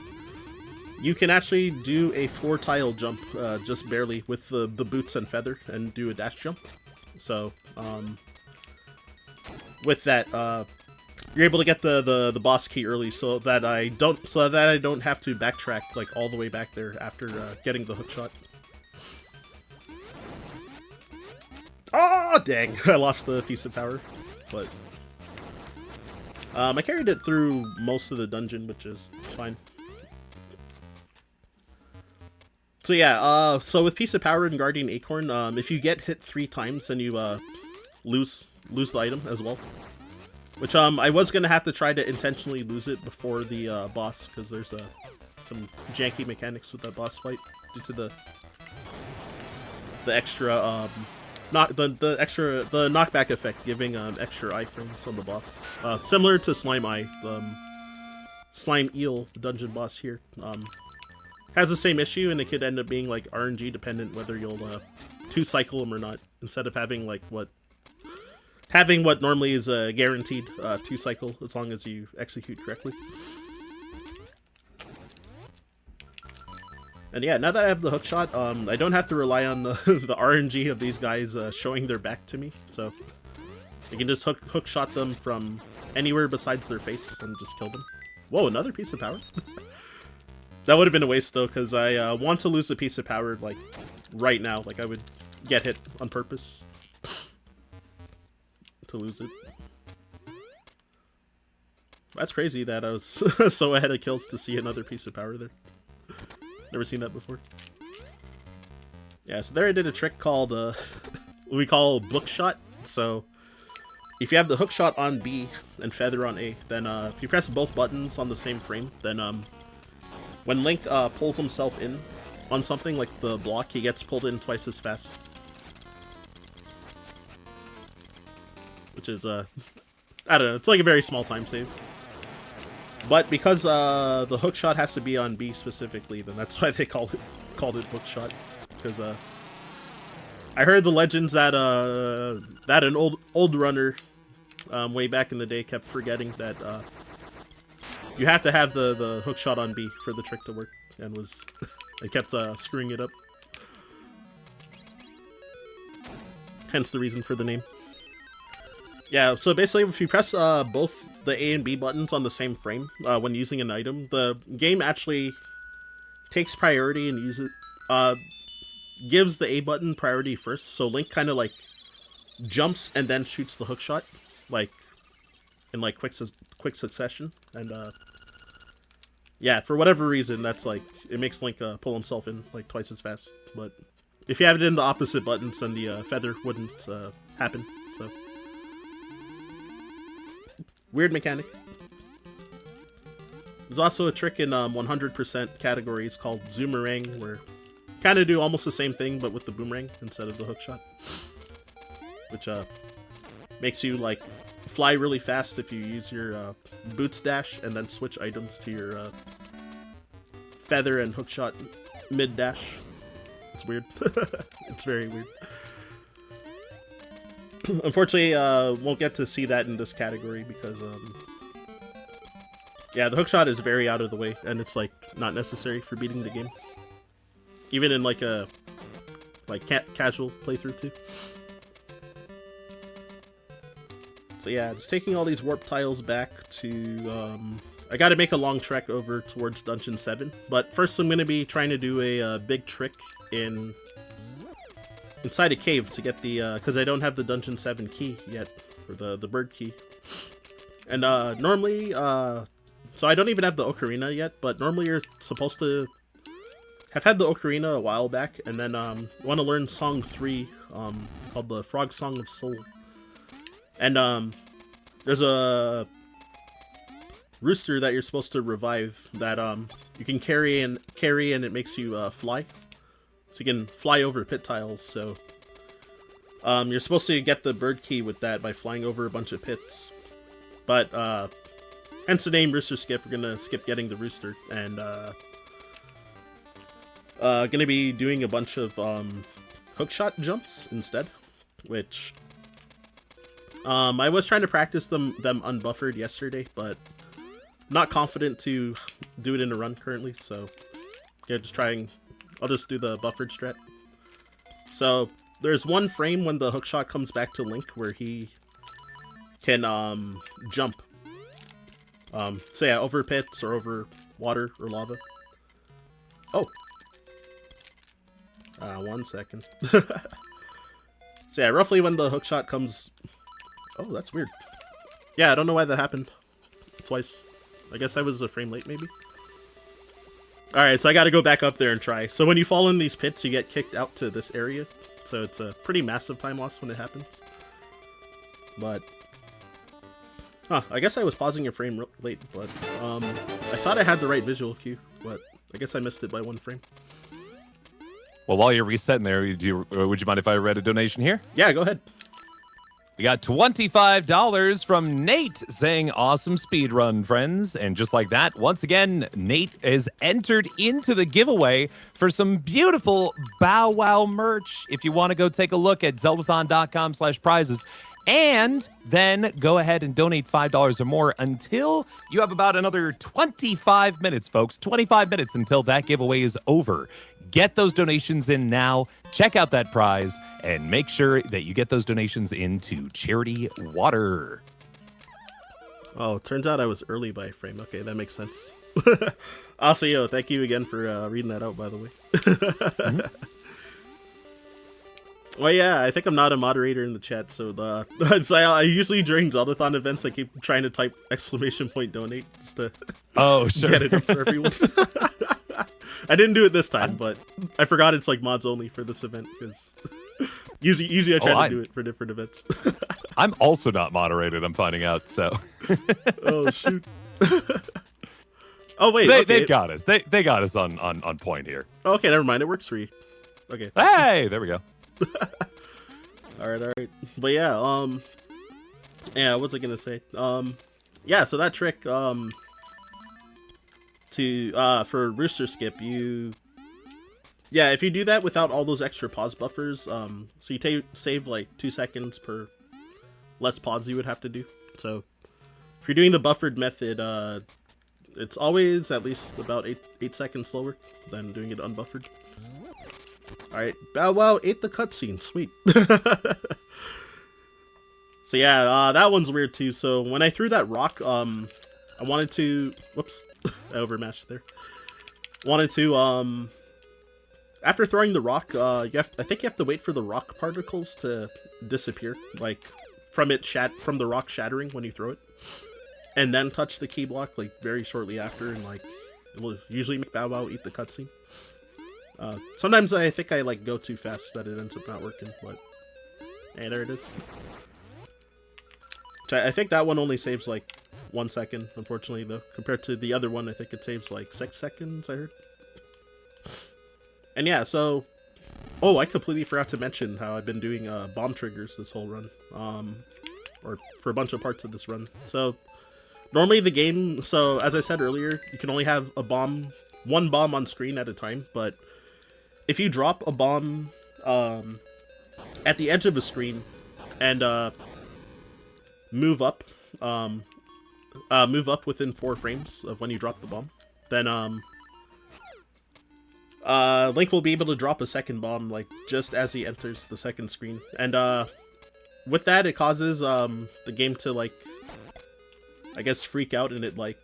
A: you can actually do a 4-tile jump just barely with the boots and feather and do a dash jump. So with that you're able to get the boss key early so that I don't have to backtrack like all the way back there after getting the hookshot. Oh, dang. I lost the piece of power. But I carried it through most of the dungeon, which is fine. So yeah, so with Piece of Power and Guardian Acorn, if you get hit 3 times, then you lose the item as well. Which I was gonna have to try to intentionally lose it before the boss, because there's some janky mechanics with that boss fight due to the extra the knockback effect, giving extra iframes on the boss. Similar to Slime Eye, the Slime Eel, the dungeon boss here, has the same issue, and it could end up being like RNG dependent whether you'll 2-cycle them or not, instead of having like what normally is a guaranteed 2-cycle as long as you execute correctly. And yeah, now that I have the hookshot, I don't have to rely on the RNG of these guys showing their back to me, so I can just hookshot them from anywhere besides their face and just kill them. Whoa, another piece of power? That would have been a waste though, because I want to lose the piece of power like right now. Like I would get hit on purpose to lose it. That's crazy that I was so ahead of kills to see another piece of power there. Never seen that before. Yeah, so there I did a trick called what we call bookshot. So if you have the hookshot on B and feather on A, then if you press both buttons on the same frame, then when Link pulls himself in on something like the block, he gets pulled in twice as fast. Which is I don't know, it's like a very small time save. But because the hookshot has to be on B specifically, then that's why they called it bookshot. Because I heard the legends that an old runner way back in the day kept forgetting that you have to have the hookshot on B for the trick to work, and they kept screwing it up. Hence the reason for the name. Yeah, so basically if you press both the A and B buttons on the same frame when using an item, the game actually takes priority and gives the A button priority first, so Link kind of like jumps and then shoots the hookshot, like in like quick succession, and yeah, for whatever reason that's like it makes Link pull himself in like twice as fast. But if you have it in the opposite buttons, then the feather wouldn't happen. So weird mechanic. There's also a trick in 100% categories called Zoomerang, where kind of do almost the same thing but with the boomerang instead of the hookshot, which makes you like fly really fast if you use your boots dash and then switch items to your feather and hookshot mid dash. It's weird. It's very weird. Unfortunately, won't get to see that in this category because yeah, the hookshot is very out of the way and it's like not necessary for beating the game. Even in like a like casual playthrough too. So yeah, just taking all these warp tiles back to, I gotta make a long trek over towards Dungeon 7, but first I'm gonna be trying to do a big trick inside a cave to get the, because I don't have the Dungeon 7 key yet, or the bird key. And normally, so I don't even have the ocarina yet, but normally you're supposed to have had the ocarina a while back, and then want to learn Song 3, called the Frog Song of Soul. And there's a rooster that you're supposed to revive that you can carry and it makes you fly. So you can fly over pit tiles, so you're supposed to get the bird key with that by flying over a bunch of pits. But hence the name Rooster Skip, we're gonna skip getting the rooster, and gonna be doing a bunch of hookshot jumps instead, which I was trying to practice them unbuffered yesterday, but not confident to do it in a run currently, so yeah, I'll just do the buffered strat. So there's one frame when the hookshot comes back to Link where he can jump. So yeah, over pits or over water or lava. Oh. 1 second. So yeah, roughly when the hookshot comes... Oh, that's weird. Yeah, I don't know why that happened twice. I guess I was a frame late, maybe? Alright, so I gotta go back up there and try. So when you fall in these pits, you get kicked out to this area. So it's a pretty massive time loss when it happens. But... Huh, I guess I was pausing a frame late, but... I thought I had the right visual cue, but I guess I missed it by 1 frame.
B: Well, while you're resetting there, would you mind if I read a donation here?
A: Yeah, go ahead.
B: We got $25 from Nate saying, awesome speedrun, friends. And just like that, once again, Nate is entered into the giveaway for some beautiful Bow Wow merch. If you want to go take a look at zeldathon.com/prizes, and then go ahead and donate $5 or more until you have about another 25 minutes, folks. 25 minutes until that giveaway is over. Get those donations in now. Check out that prize and make sure that you get those donations into Charity Water.
A: Oh, turns out I was early by a frame. Okay, that makes sense. Also, yo, thank you again for reading that out, by the way.
B: Mm-hmm.
A: Well, yeah, I think I'm not a moderator in the chat, so I usually during Zeldathon events I keep trying to type !donate just to get it up for everyone. I didn't do it this time, but I forgot it's like mods only for this event because usually I try to do it for different events.
B: I'm also not moderated, I'm finding out, so.
A: Oh shoot. Oh wait,
B: they got us. They got us on point here.
A: Okay, never mind. It works for you. Okay.
B: Hey, there we go.
A: all right. But yeah, yeah, what's I gonna say? Yeah, so that trick, for Rooster Skip, if you do that without all those extra pause buffers, so you save like 2 seconds per less pause you would have to do. So if you're doing the buffered method, it's always at least about 8 seconds slower than doing it unbuffered. Alright, Bow Wow ate the cutscene, sweet. So yeah, that one's weird too. So when I threw that rock, I wanted to, whoops, I overmatched there. Wanted to, after throwing the rock, I think you have to wait for the rock particles to disappear, like from the rock shattering when you throw it, and then touch the key block like very shortly after, and like it will usually make Bow Wow eat the cutscene. Sometimes I think I like go too fast that it ends up not working, but hey, there it is. I think that one only saves like 1 second, unfortunately, though. Compared to the other one, I think it saves like 6 seconds, I heard. And yeah, so... Oh, I completely forgot to mention how I've been doing bomb triggers this whole run. Or for a bunch of parts of this run. So, normally the game... So, as I said earlier, you can only have one bomb on screen at a time, but if you drop a bomb at the edge of a screen and move up within 4 frames of when you drop the bomb, then Link will be able to drop a second bomb, like, just as he enters the second screen. And, with that, it causes, the game to, like, I guess freak out, and it, like,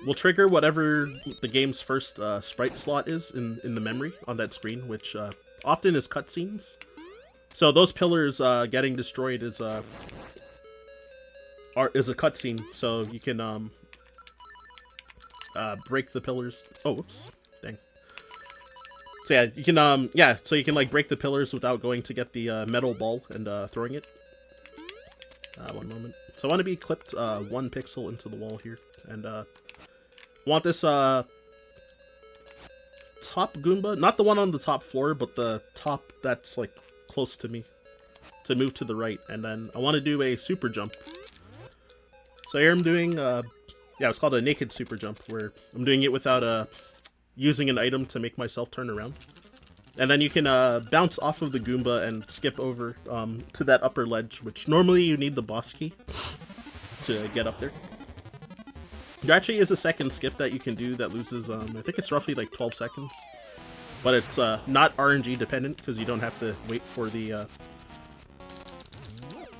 A: will trigger whatever the game's first, sprite slot is in the memory on that screen, which, often is cutscenes. So those pillars, getting destroyed is a cutscene, so you can, break the pillars. Oh, whoops. Dang. So yeah, you can, so you can, like, break the pillars without going to get the, metal ball and, throwing it. One moment. So I want to be clipped, 1 pixel into the wall here, and, want this, top Goomba, not the one on the top floor, but the top that's, like, close to me, to move to the right, and then I want to do a super jump. So here I'm doing, yeah, it's called a naked super jump, where I'm doing it without, using an item to make myself turn around. And then you can, bounce off of the Goomba and skip over, to that upper ledge, which normally you need the boss key to get up there. There actually is a second skip that you can do that loses, I think it's roughly like 12 seconds. But it's, not RNG dependent, because you don't have to wait for the,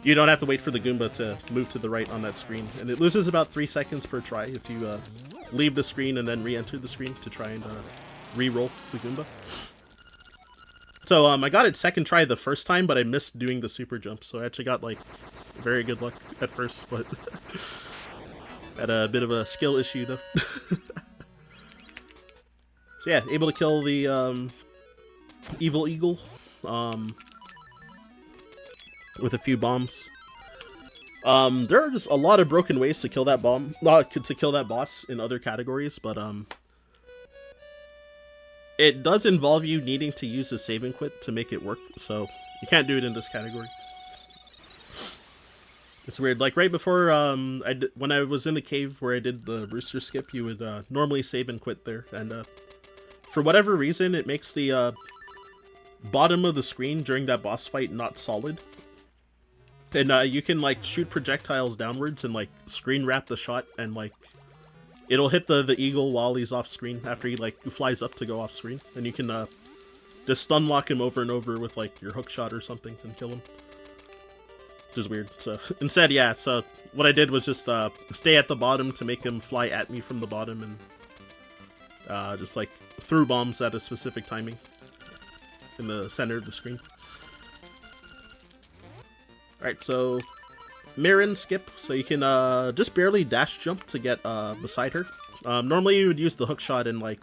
A: Goomba to move to the right on that screen. And it loses about 3 seconds per try if you, leave the screen and then re-enter the screen to try and, re-roll the Goomba. So, I got it second try the first time, but I missed doing the super jump, so I actually got, like, very good luck at first, but had a bit of a skill issue, though. So yeah, able to kill the, Evil Eagle, with a few bombs. There are just a lot of broken ways to kill that to kill that boss in other categories, but, it does involve you needing to use a save and quit to make it work, so you can't do it in this category. It's weird. Like, right before, when I was in the cave where I did the rooster skip, you would, normally save and quit there, and, for whatever reason, it makes the, bottom of the screen during that boss fight not solid. And, you can, like, shoot projectiles downwards and, like, screen wrap the shot, and, like, it'll hit the eagle while he's off screen after he, like, flies up to go off screen. And you can, just stun lock him over and over with, like, your hook shot or something and kill him. Which is weird. So, instead, yeah, so what I did was just, stay at the bottom to make him fly at me from the bottom and, just, like, threw bombs at a specific timing in the center of the screen. Alright, so Marin skip, so you can just barely dash jump to get beside her. Normally you would use the hook shot and like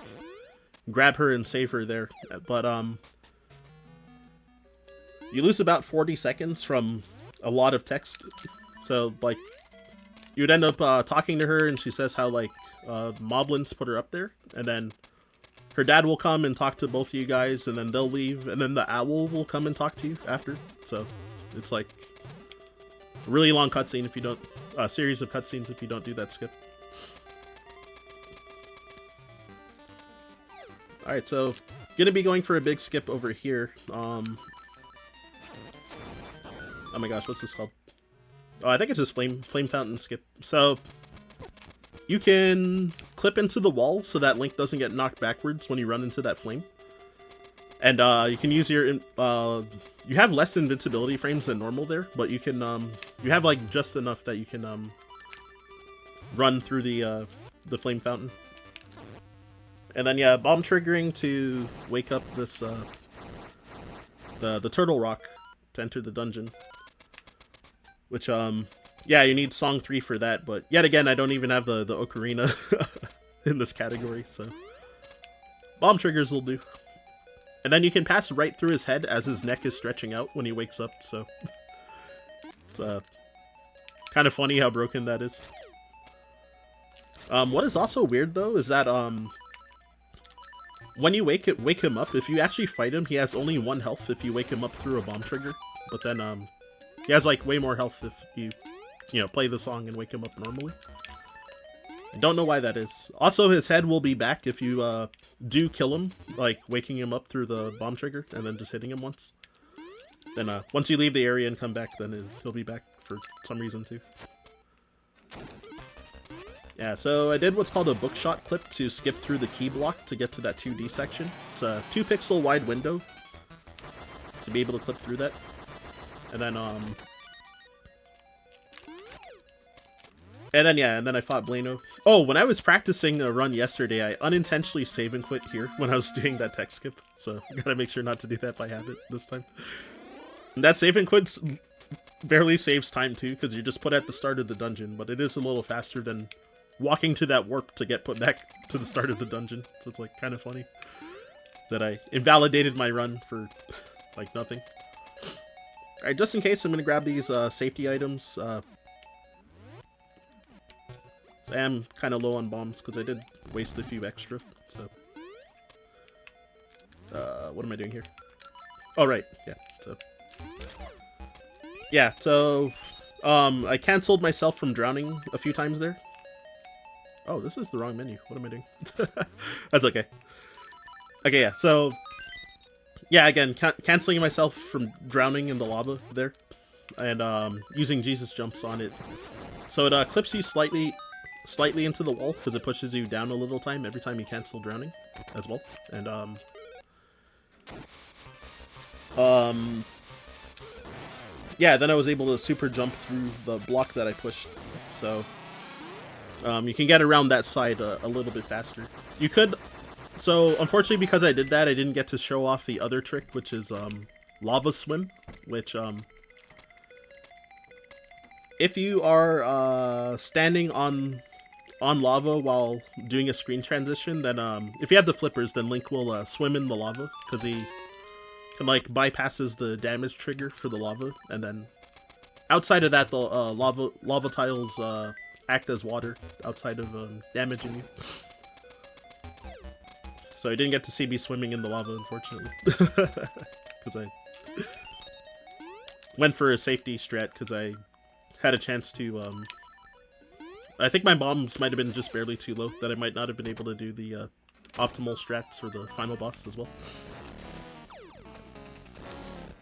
A: grab her and save her there, but you lose about 40 seconds from a lot of text. So like you would end up talking to her and she says how like Moblins put her up there, and then her dad will come and talk to both of you guys, and then they'll leave, and then the owl will come and talk to you after. So it's like a really long cutscene if you don't, series of cutscenes if you don't do that skip. Alright, so gonna be going for a big skip over here. Oh my gosh, what's this called? Oh, I think it's just flame fountain skip. So you can clip into the wall so that Link doesn't get knocked backwards when you run into that flame. And you can use your you have less invincibility frames than normal there, but you can you have like just enough that you can run through the flame fountain. And then yeah, bomb triggering to wake up this the turtle rock to enter the dungeon. Which yeah, you need song 3 for that, but yet again I don't even have the ocarina in this category, so bomb triggers will do. And then you can pass right through his head as his neck is stretching out when he wakes up, so it's kind of funny how broken that is. What is also weird though is that when you wake him up, if you actually fight him, he has only 1 health if you wake him up through a bomb trigger. But then he has like way more health if you know, play the song and wake him up normally. I don't know why that is. Also, his head will be back if you do kill him, like waking him up through the bomb trigger and then just hitting him once. Then once you leave the area and come back, then he'll be back for some reason too. Yeah, so I did what's called a bookshot clip to skip through the key block to get to that 2D section. It's a 2-pixel wide window to be able to clip through that. And then, and then I fought Blano. Oh, when I was practicing a run yesterday, I unintentionally save and quit here when I was doing that tech skip. So, gotta make sure not to do that by habit this time. And that save and quit barely saves time too, because you're just put at the start of the dungeon, but it is a little faster than walking to that warp to get put back to the start of the dungeon. So it's like kind of funny that I invalidated my run for like nothing. Alright, just in case, I'm gonna grab these safety items. I am kind of low on bombs because I did waste a few extra, so what am I doing here? Oh right, so I canceled myself from drowning a few times there. Oh, this is the wrong menu. What am I doing? That's okay. Okay, yeah, so yeah, again, canceling myself from drowning in the lava there, and using Jesus jumps on it, so it clips you slightly into the wall because it pushes you down a little time every time you cancel drowning as well. And yeah, then I was able to super jump through the block that I pushed, so you can get around that side a little bit faster. You could, so unfortunately because I did that, I didn't get to show off the other trick, which is lava swim, which if you are standing on lava while doing a screen transition, then if you have the flippers, then Link will swim in the lava because he can like bypasses the damage trigger for the lava, and then outside of that, the lava tiles act as water outside of damaging you. So I didn't get to see me swimming in the lava, unfortunately, because I went for a safety strat because I had a chance to. I think my bombs might have been just barely too low, that I might not have been able to do the optimal strats for the final boss as well.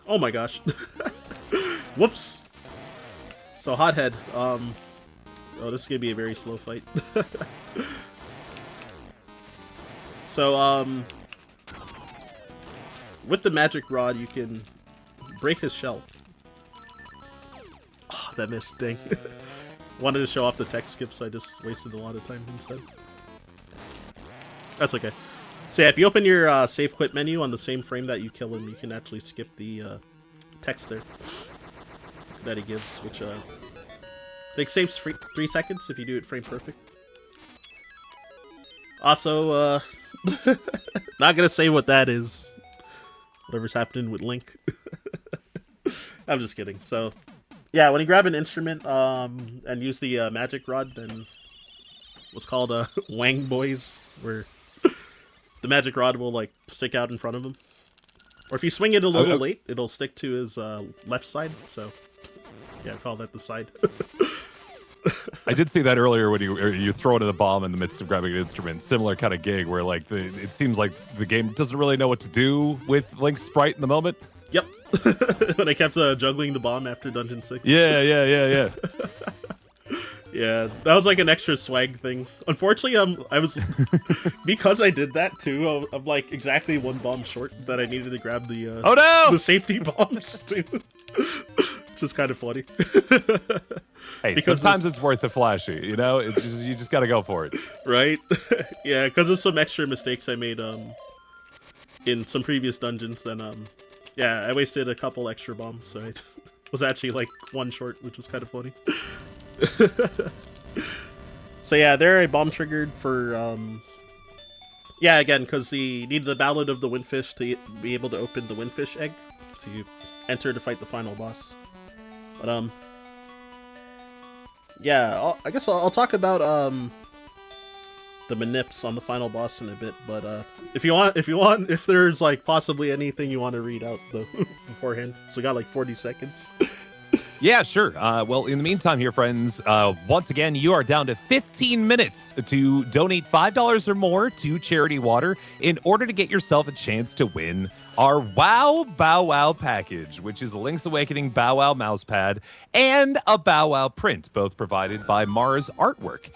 A: Oh my gosh. Whoops. So Hothead, oh, this is gonna be a very slow fight. So, with the magic rod, you can break his shell. Oh, that missed, dang. Wanted to show off the tech skip, so I just wasted a lot of time instead. That's okay. So yeah, if you open your save quit menu on the same frame that you kill him, you can actually skip the text there that he gives, which I think saves 3 seconds if you do it frame perfect. Also, not gonna say what that is. Whatever's happening with Link. I'm just kidding. So, yeah, when you grab an instrument and use the magic rod, then what's called Wang Boys, where the magic rod will like stick out in front of him. Or if you swing it a little late, it'll stick to his left side. So, yeah, call that the side.
B: I did see that earlier when you throw it in a bomb in the midst of grabbing an instrument. Similar kind of gig where like it seems like the game doesn't really know what to do with Link's sprite in the moment.
A: Yep. When I kept juggling the bomb after Dungeon 6.
B: Yeah.
A: Yeah, that was like an extra swag thing. Unfortunately, I was because I did that too. I'm like exactly one bomb short that I needed to grab the
B: oh no,
A: the safety bombs too, which is kind of funny.
B: Hey, because sometimes it's worth the flashy, you know. It's just, you just got to go for it,
A: right? Yeah, because of some extra mistakes I made in some previous dungeons. Then yeah, I wasted a couple extra bombs, so I was actually like one short, which was kind of funny. So yeah, there I bomb triggered for yeah, again, because you need the Ballad of the Windfish to be able to open the Windfish egg to enter to fight the final boss. But yeah, I guess I'll talk about the manips on the final boss in a bit. But if there's like possibly anything you want to read out though beforehand, so we got like 40 seconds.
B: Yeah, sure. Well, in the meantime here, friends, once again, you are down to 15 minutes to donate $5 or more to Charity Water in order to get yourself a chance to win our Wow Bow Wow package, which is the Link's Awakening Bow Wow mousepad and a Bow Wow print, both provided by Mars Artwork.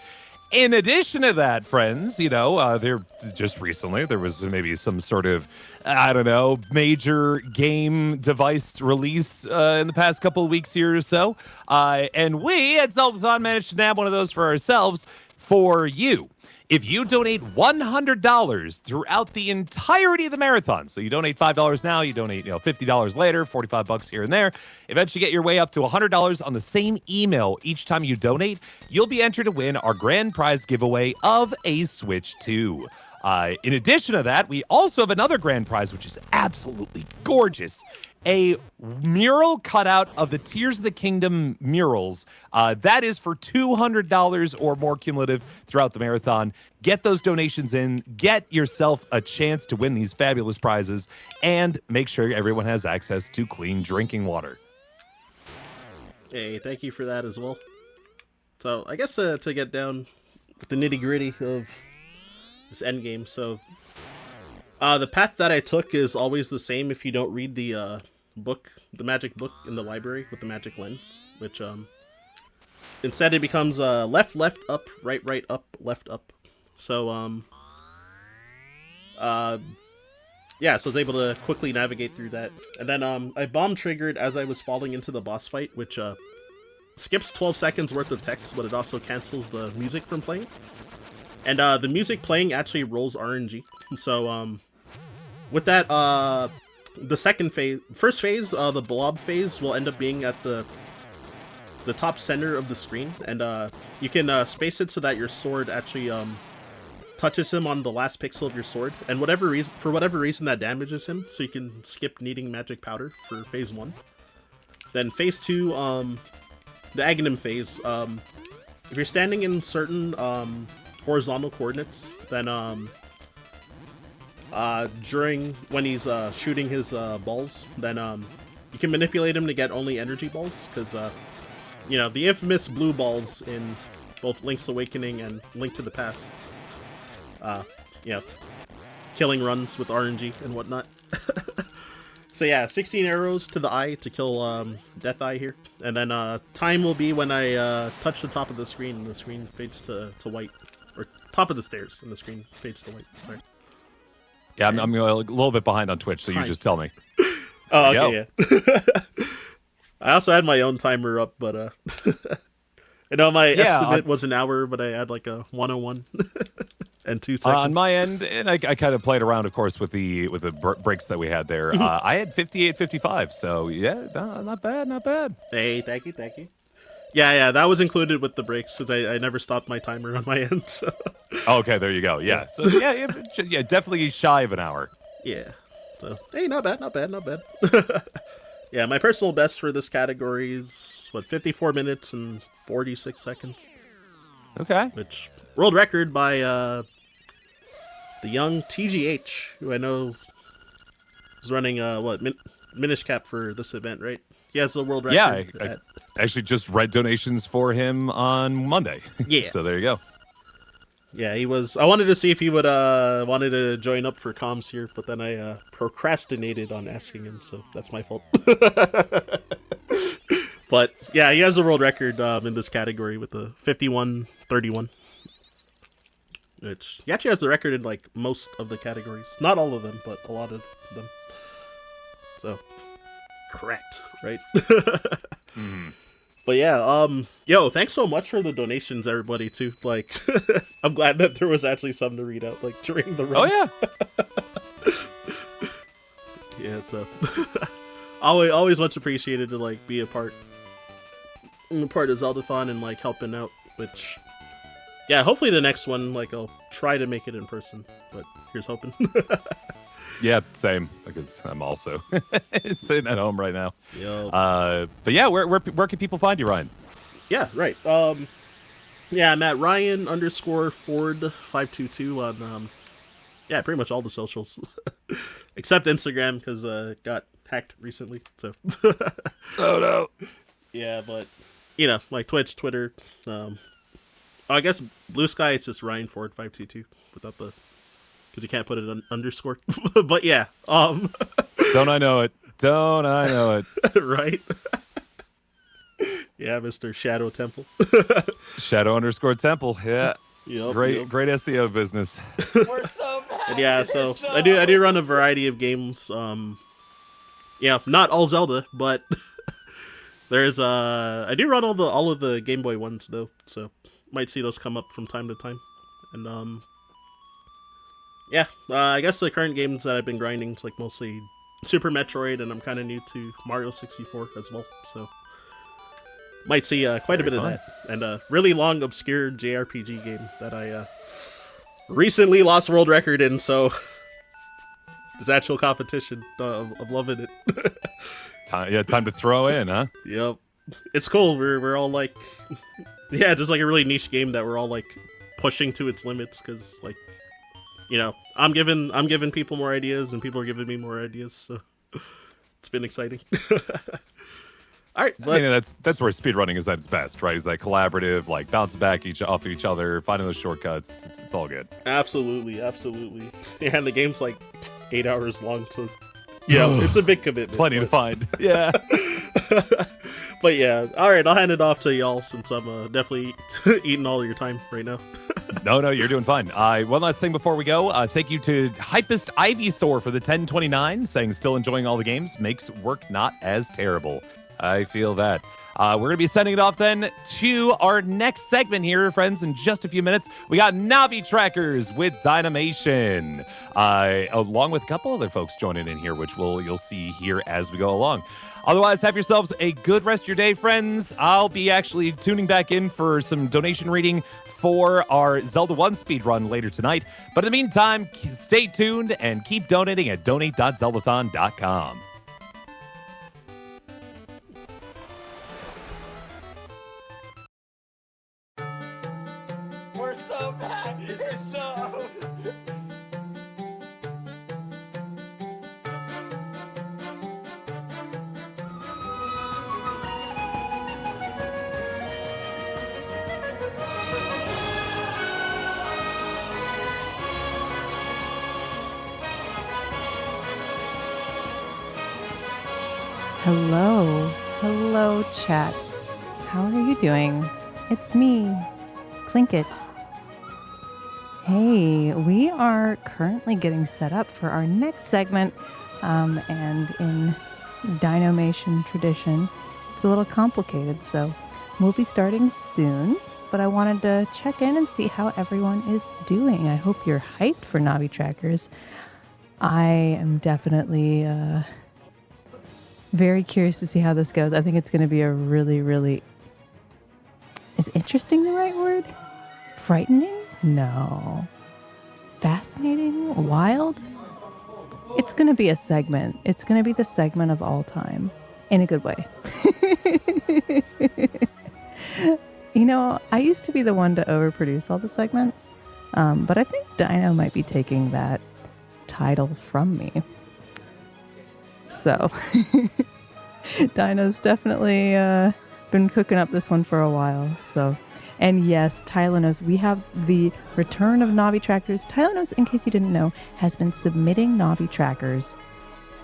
B: In addition to that, friends, there just recently there was maybe some sort of, I don't know, major game device release in the past couple of weeks here or so. And we at Zeldathon managed to nab one of those for ourselves for you. If you donate $100 throughout the entirety of the marathon, so you donate $5 now, you donate $50 later, $45 here and there, eventually get your way up to $100 on the same email each time you donate, you'll be entered to win our grand prize giveaway of a Switch 2. In addition to that, we also have another grand prize, which is absolutely gorgeous. A mural cutout of the Tears of the Kingdom murals. That is for $200 or more cumulative throughout the marathon. Get those donations in. Get yourself a chance to win these fabulous prizes. And make sure everyone has access to clean drinking water.
A: Hey, thank you for that as well. So, I guess to get down with the nitty-gritty of this endgame, so the path that I took is always the same if you don't read the the magic book in the library with the magic lens, which instead it becomes left, up, right, up, left, up. So yeah, so I was able to quickly navigate through that, and then I bomb triggered as I was falling into the boss fight, which skips 12 seconds worth of text, but it also cancels the music from playing. And the music playing actually rolls RNG. So with that, the first phase, the blob phase, will end up being at the top center of the screen, and you can space it so that your sword actually touches him on the last pixel of your sword, and for whatever reason that damages him, so you can skip needing magic powder for phase 1. Then phase 2, the Aghanim phase, if you're standing in certain horizontal coordinates, then when he's shooting his balls, then you can manipulate him to get only energy balls, because the infamous blue balls in both Link's Awakening and Link to the Past, killing runs with RNG and whatnot. So yeah, 16 arrows to the eye to kill Death Eye here, and then time will be when I touch the top of the screen and the screen fades to white, or top of the stairs and the screen fades to white. Sorry.
B: Yeah, I'm a little bit behind on Twitch, so you just tell me.
A: Oh, okay, yeah. I also had my own timer up, but I know my estimate was an hour, but I had like a 101 and 2 seconds.
B: On my end, and I kind of played around, of course, with the breaks that we had there. I had 58:55, so yeah, not bad.
A: Hey, thank you. Yeah, that was included with the breaks, because I never stopped my timer on my end. So.
B: Okay, there you go. Yeah, so yeah, definitely shy of an hour.
A: Yeah. So hey, not bad. Yeah, my personal best for this category is 54 minutes and 46 seconds.
B: Okay.
A: Which world record by the young TGH, who I know is running Minish Cap for this event, right? He has the world record.
B: Yeah, I actually just read donations for him on Monday.
A: Yeah.
B: So there you go.
A: Yeah, he was. I wanted to see if he would wanted to join up for comms here, but then I procrastinated on asking him, so that's my fault. But yeah, he has the world record in this category with the 51:31. Which he actually has the record in like most of the categories, not all of them, but a lot of them. So correct, right? But yeah, thanks so much for the donations, everybody, too. Like, I'm glad that there was actually some to read out, like, during the run.
B: Oh, yeah.
A: Yeah, it's always much appreciated to, like, be a part of Zeldathon and, like, helping out, which, yeah, hopefully the next one, like, I'll try to make it in person, but here's hoping.
B: Yeah, same, because I'm also sitting at home right now.
A: Yo.
B: But yeah, where can people find you, Ryan?
A: Yeah, right. Yeah, I'm at Ryan _Ford 522 on pretty much all the socials, except Instagram, because it got hacked recently. So.
B: Oh no.
A: Yeah, but like Twitch, Twitter. I guess Blue Sky it's just Ryan Ford 522 without the. Because you can't put it underscore. But yeah.
B: Don't I know it?
A: Right? Yeah, Mr. Shadow Temple.
B: Shadow _Temple, yeah.
A: Yep.
B: Great SEO business.
D: We're so bad.
A: And yeah, so I do run a variety of games. Yeah, not all Zelda, but there's I do run all of the Game Boy ones though, so might see those come up from time to time. And yeah, I guess the current games that I've been grinding is like mostly Super Metroid, and I'm kind of new to Mario 64 as well, so might see quite a bit of that. And a really long, obscure JRPG game that I recently lost world record in, so there's actual competition of loving it.
B: Time to throw in, huh?
A: Yep, it's cool. We're all like, yeah, just like a really niche game that we're all like pushing to its limits, because like, you know, I'm giving people more ideas, and people are giving me more ideas, so it's been exciting. All right, but
B: I mean, that's where speedrunning is at its best, right? Is that collaborative, like bouncing back off each other, finding those shortcuts. It's all good.
A: absolutely. Yeah, and the game's like 8 hours long, so yeah, it's a big commitment.
B: Plenty to find. Yeah.
A: But yeah, all right, I'll hand it off to y'all since I'm definitely eating all of your time right now.
B: No, you're doing fine. One last thing before we go. Thank you to Hypest Ivysaur for the 1029, saying still enjoying all the games, makes work not as terrible. I feel that. We're going to be sending it off then to our next segment here, friends, in just a few minutes. We got Navi Trackers with Dynamation, along with a couple other folks joining in here, which you'll see here as we go along. Otherwise, have yourselves a good rest of your day, friends. I'll be actually tuning back in for some donation reading for our Zelda 1 speedrun later tonight. But in the meantime, stay tuned and keep donating at donate.zeldathon.com.
D: We're so bad. It's so.
E: Hello, chat. How are you doing? It's me, Plinkett. Hey, we are currently getting set up for our next segment, and in Dynamation tradition, it's a little complicated, so we'll be starting soon, but I wanted to check in and see how everyone is doing. I hope you're hyped for Navi Trackers. I am definitely very curious to see how this goes. I think it's going to be a really... Is interesting the right word? Frightening? No. Fascinating? Wild? It's going to be a segment. It's going to be the segment of all time. In a good way. You know, I used to be the one to overproduce all the segments, but I think Dino might be taking that title from me. So, Dino's definitely been cooking up this one for a while. So, and yes, Tylenos, we have the return of Navi Trackers. Tylenos, in case you didn't know, has been submitting Navi Trackers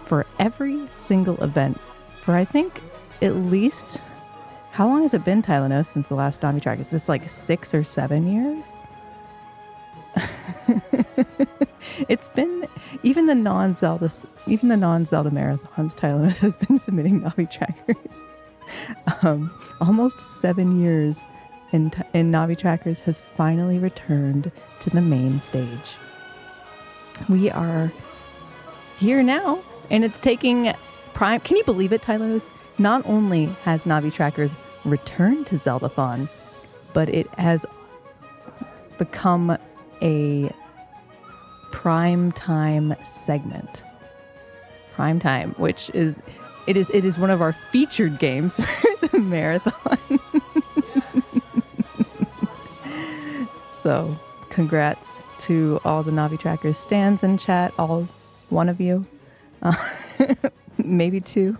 E: for every single event for, I think, at least, how long has it been, Tylenos, since the last Navi Trackers? Is this like 6 or 7 years? It's been even the non-Zelda marathons. Tylenos has been submitting Navi Trackers. Almost 7 years, and Navi Trackers has finally returned to the main stage. We are here now, and it's taking prime. Can you believe it, Tylenos? Not only has Navi Trackers returned to Zeldathon, but it has become a prime time segment. Prime time, which is it is one of our featured games for the marathon. So, congrats to all the Navi Trackers stands in chat, all one of you, maybe two.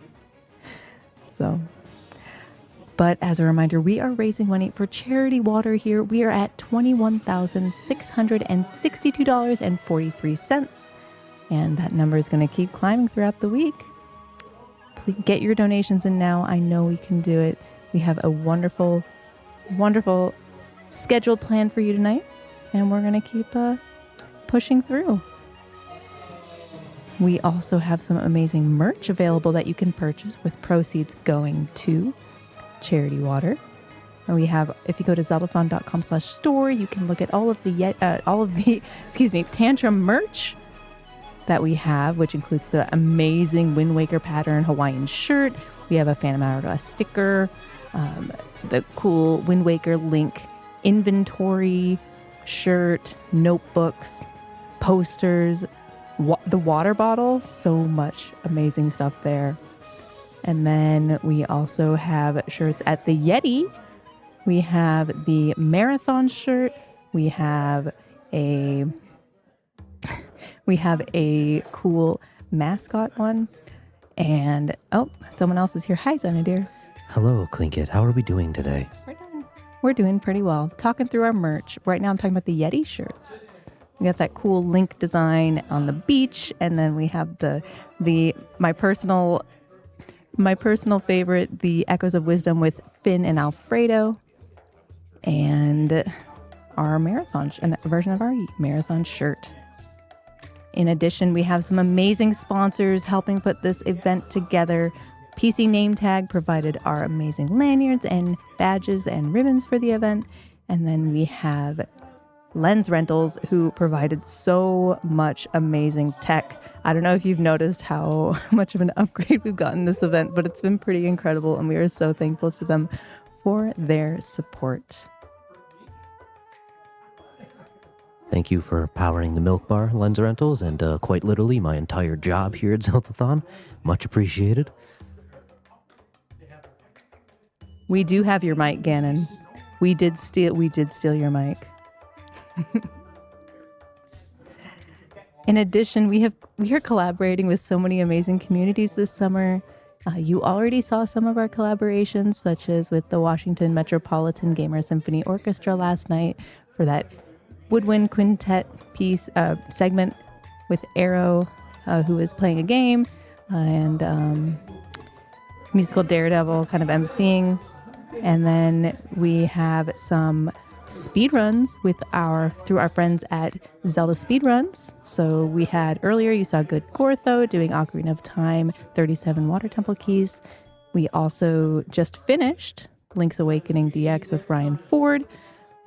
E: So, but as a reminder, we are raising money for charity water here. We are at $21,662.43. And that number is going to keep climbing throughout the week. Please get your donations in now. I know we can do it. We have a wonderful, wonderful schedule planned for you tonight. and we're going to keep pushing through. We also have some amazing merch available that you can purchase with proceeds going to Charity Water. And we have, if you go to zeldathon.com/store, you can look at all of the Tantrum merch that we have, which includes the amazing Wind Waker pattern Hawaiian shirt. We have a Phantom Hourglass sticker, the cool Wind Waker Link inventory shirt, notebooks, posters, the water bottle, so much amazing stuff there. And then we also have shirts at the Yeti. We have the marathon shirt. We have a cool mascot one. And someone else is here. Hi, Xanadir.
F: Hello, Clinkit. How are we doing today?
E: We're doing pretty well. Talking through our merch. Right now I'm talking about the Yeti shirts. We got that cool Link design on the beach, and then we have my personal favorite, the Echoes of Wisdom with Finn and Alfredo, and our marathon version of our marathon shirt. In addition, we have some amazing sponsors helping put this event together. PC Name Tag provided our amazing lanyards and badges and ribbons for the event, and then we have Lens Rentals, who provided so much amazing tech. I don't know if you've noticed how much of an upgrade we've gotten this event, but it's been pretty incredible, and we are so thankful to them for their support.
F: Thank you for powering the milk bar, Lens Rentals, and quite literally my entire job here at Zeldathon. Much appreciated.
E: We do have your mic, Gannon. We did steal your mic. In addition, we are collaborating with so many amazing communities this summer. You already saw some of our collaborations, such as with the Washington Metropolitan Gamer Symphony Orchestra last night for that woodwind quintet piece segment with Arrow, who is playing a game, and musical Daredevil kind of emceeing. And then we have some speedruns through our friends at Zelda Speedruns. So we had earlier, you saw Good Gortho doing Ocarina of Time, 37 Water Temple Keys. We also just finished Link's Awakening DX with Ryan Ford.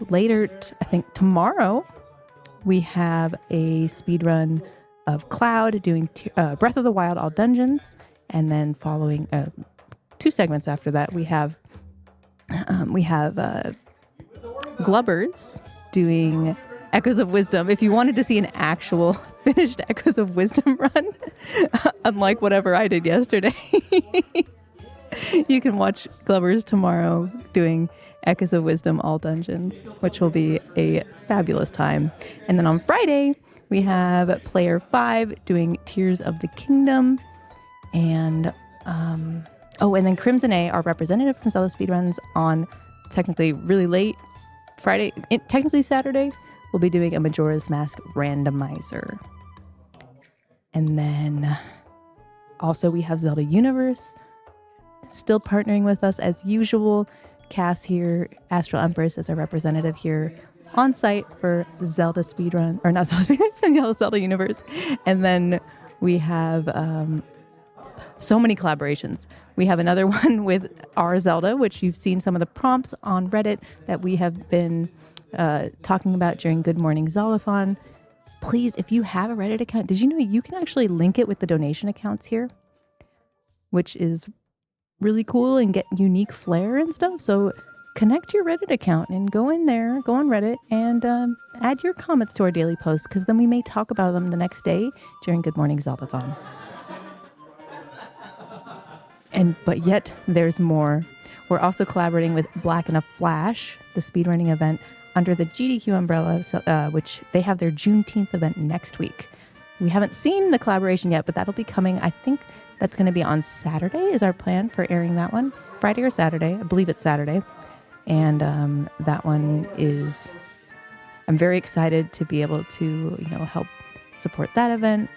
E: Later, I think tomorrow, we have a speedrun of Cloud doing Breath of the Wild All Dungeons. And then following 2 segments after that, we have Glubbers doing Echoes of Wisdom. If you wanted to see an actual finished Echoes of Wisdom run, unlike whatever I did yesterday, you can watch Glubbers tomorrow doing Echoes of Wisdom All Dungeons, which will be a fabulous time. And then on Friday, we have Player 5 doing Tears of the Kingdom. And and then Crimson A, our representative from Zelda Speedruns, on technically really late Friday, technically Saturday, we'll be doing a Majora's Mask randomizer. And then also we have Zelda Universe still partnering with us as usual. Cass here, Astral Empress, as our representative here on site for Zelda Speedrun, or not Zelda Speedrun, Zelda Universe. And then we have so many collaborations. We have another one with our Zelda, which you've seen some of the prompts on Reddit that we have been talking about during Good Morning Zeldathon. Please, if you have a Reddit account, did you know you can actually link it with the donation accounts here? Which is really cool and get unique flair and stuff. So connect your Reddit account and go on Reddit and add your comments to our daily posts, because then we may talk about them the next day during Good Morning Zeldathon. But yet there's more. We're also collaborating with Black Enough Flash, the speedrunning event under the GDQ umbrella, which they have their Juneteenth event next week. We haven't seen the collaboration yet, but that'll be coming. I think that's going to be on Saturday is our plan for airing that one. Friday or Saturday. I believe it's Saturday. And that one is, I'm very excited to be able to, help support that event.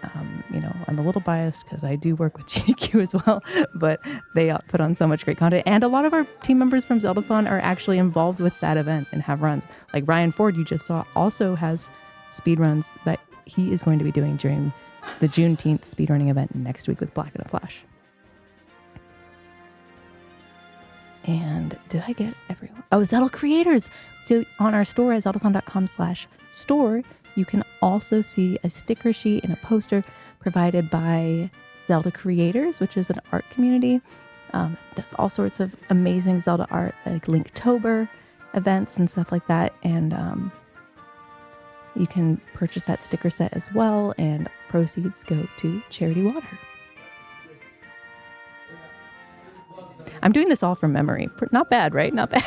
E: I'm a little biased because I do work with GQ as well, but they put on so much great content. And a lot of our team members from Zeldathon are actually involved with that event and have runs. Like Ryan Ford, you just saw, also has speedruns that he is going to be doing during the Juneteenth speedrunning event next week with Black and a Flash. And did I get everyone? Oh, Zelda creators. So on our store at zeldathon.com/store, you can also see a sticker sheet and a poster provided by Zelda Creators, which is an art community. Does all sorts of amazing Zelda art, like Linktober events and stuff like that. And you can purchase that sticker set as well, and proceeds go to Charity Water. I'm doing this all from memory. Not bad, right? Not bad.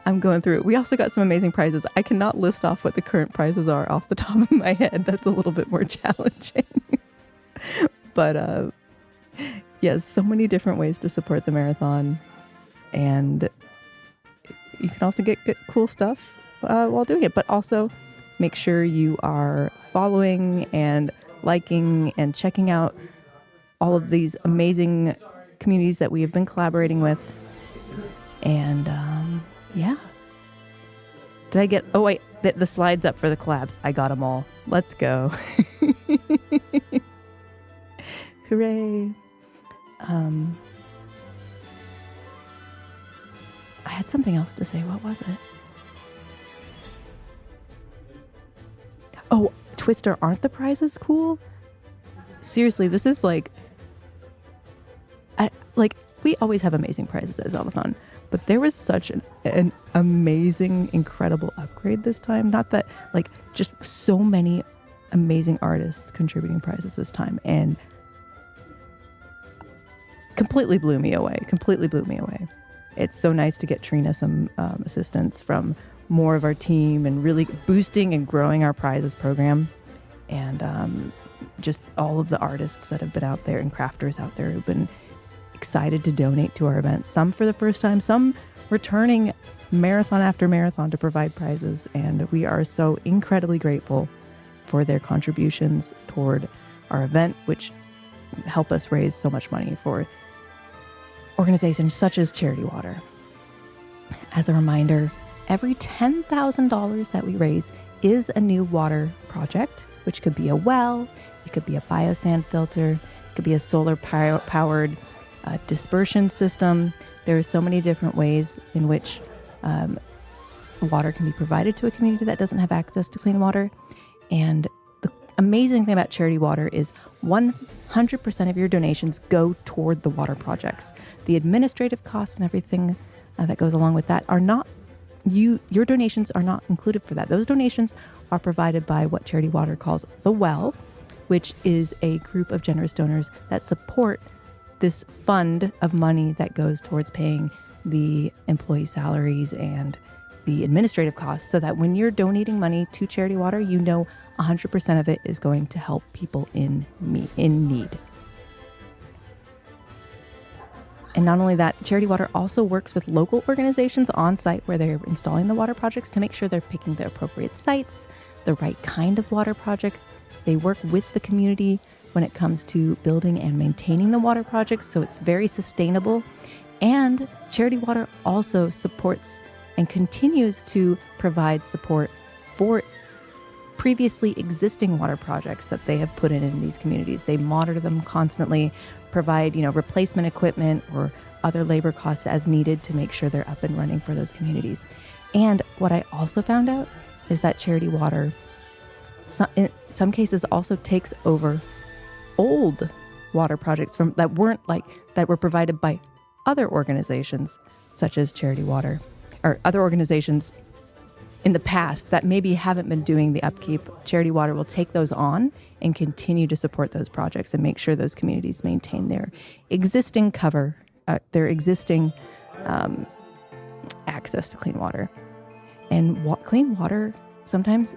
E: I'm going through it. We also got some amazing prizes. I cannot list off what the current prizes are off the top of my head. That's a little bit more challenging. But yes, so many different ways to support the marathon. And you can also get cool stuff while doing it. But also make sure you are following and liking and checking out all of these amazing communities that we have been collaborating with. And yeah. Did I get... Oh, wait. The slides up for the collabs. I got them all. Let's go. Hooray. I had something else to say. What was it? Oh, Twister, aren't the prizes cool? Seriously, this is like... we always have amazing prizes at Zeldathon, but there was such an amazing, incredible upgrade this time. Not that, just so many amazing artists contributing prizes this time, and completely blew me away. It's so nice to get Trina some assistance from more of our team and really boosting and growing our prizes program. And just all of the artists that have been out there and crafters out there who've been excited to donate to our events. Some for the first time, some returning marathon after marathon to provide prizes. And we are so incredibly grateful for their contributions toward our event, which help us raise so much money for organizations such as Charity Water. As a reminder, every $10,000 that we raise is a new water project, which could be a well, it could be a biosand filter, it could be a solar-powered dispersion system. There are so many different ways in which water can be provided to a community that doesn't have access to clean water. And the amazing thing about Charity Water is 100% of your donations go toward the water projects. The administrative costs and everything that goes along with that are not, your donations are not included for that. Those donations are provided by what Charity Water calls The Well, which is a group of generous donors that support this fund of money that goes towards paying the employee salaries and the administrative costs, so that when you're donating money to Charity Water, you know 100% of it is going to help people in need. And not only that, Charity Water also works with local organizations on site where they're installing the water projects to make sure they're picking the appropriate sites, the right kind of water project. They work with the community when it comes to building and maintaining the water projects, so it's very sustainable. And Charity Water also supports and continues to provide support for previously existing water projects that they have put in these communities. They monitor them constantly, provide, replacement equipment or other labor costs as needed to make sure they're up and running for those communities. And what I also found out is that Charity Water, in some cases, also takes over old water projects that were provided by other organizations such as Charity Water, or other organizations in the past that maybe haven't been doing the upkeep. Charity Water will take those on and continue to support those projects and make sure those communities maintain their existing access to clean water. And clean water sometimes,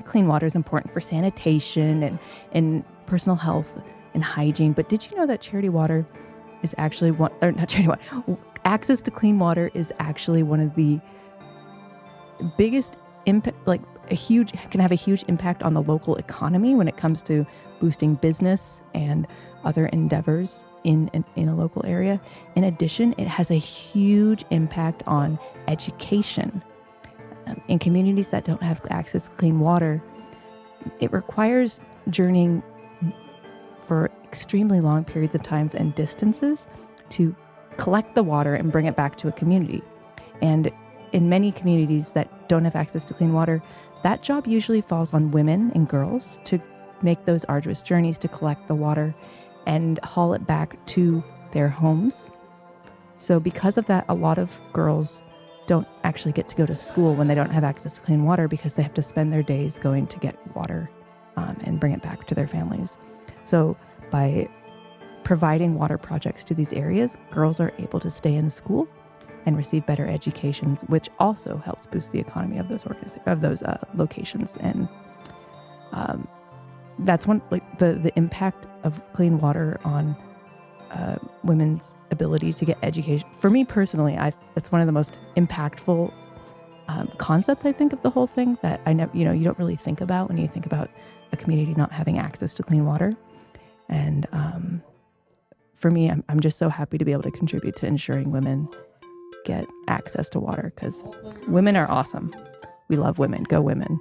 E: clean water is important for sanitation and personal health and hygiene. But did you know that Charity Water is actually access to clean water is actually one of the biggest can have a huge impact on the local economy when it comes to boosting business and other endeavors in a local area. In addition, it has a huge impact on education. In communities that don't have access to clean water, it requires journeying for extremely long periods of times and distances to collect the water and bring it back to a community. And in many communities that don't have access to clean water, that job usually falls on women and girls to make those arduous journeys to collect the water and haul it back to their homes. So because of that, a lot of girls don't actually get to go to school when they don't have access to clean water because they have to spend their days going to get water and bring it back to their families. So by providing water projects to these areas, girls are able to stay in school and receive better educations, which also helps boost the economy of those locations. And that's one, like the impact of clean water on women's ability to get education. For me personally, it's one of the most impactful concepts, I think, of the whole thing that you don't really think about when you think about a community not having access to clean water. And for me, I'm just so happy to be able to contribute to ensuring women get access to water, because women are awesome. We love women. Go women.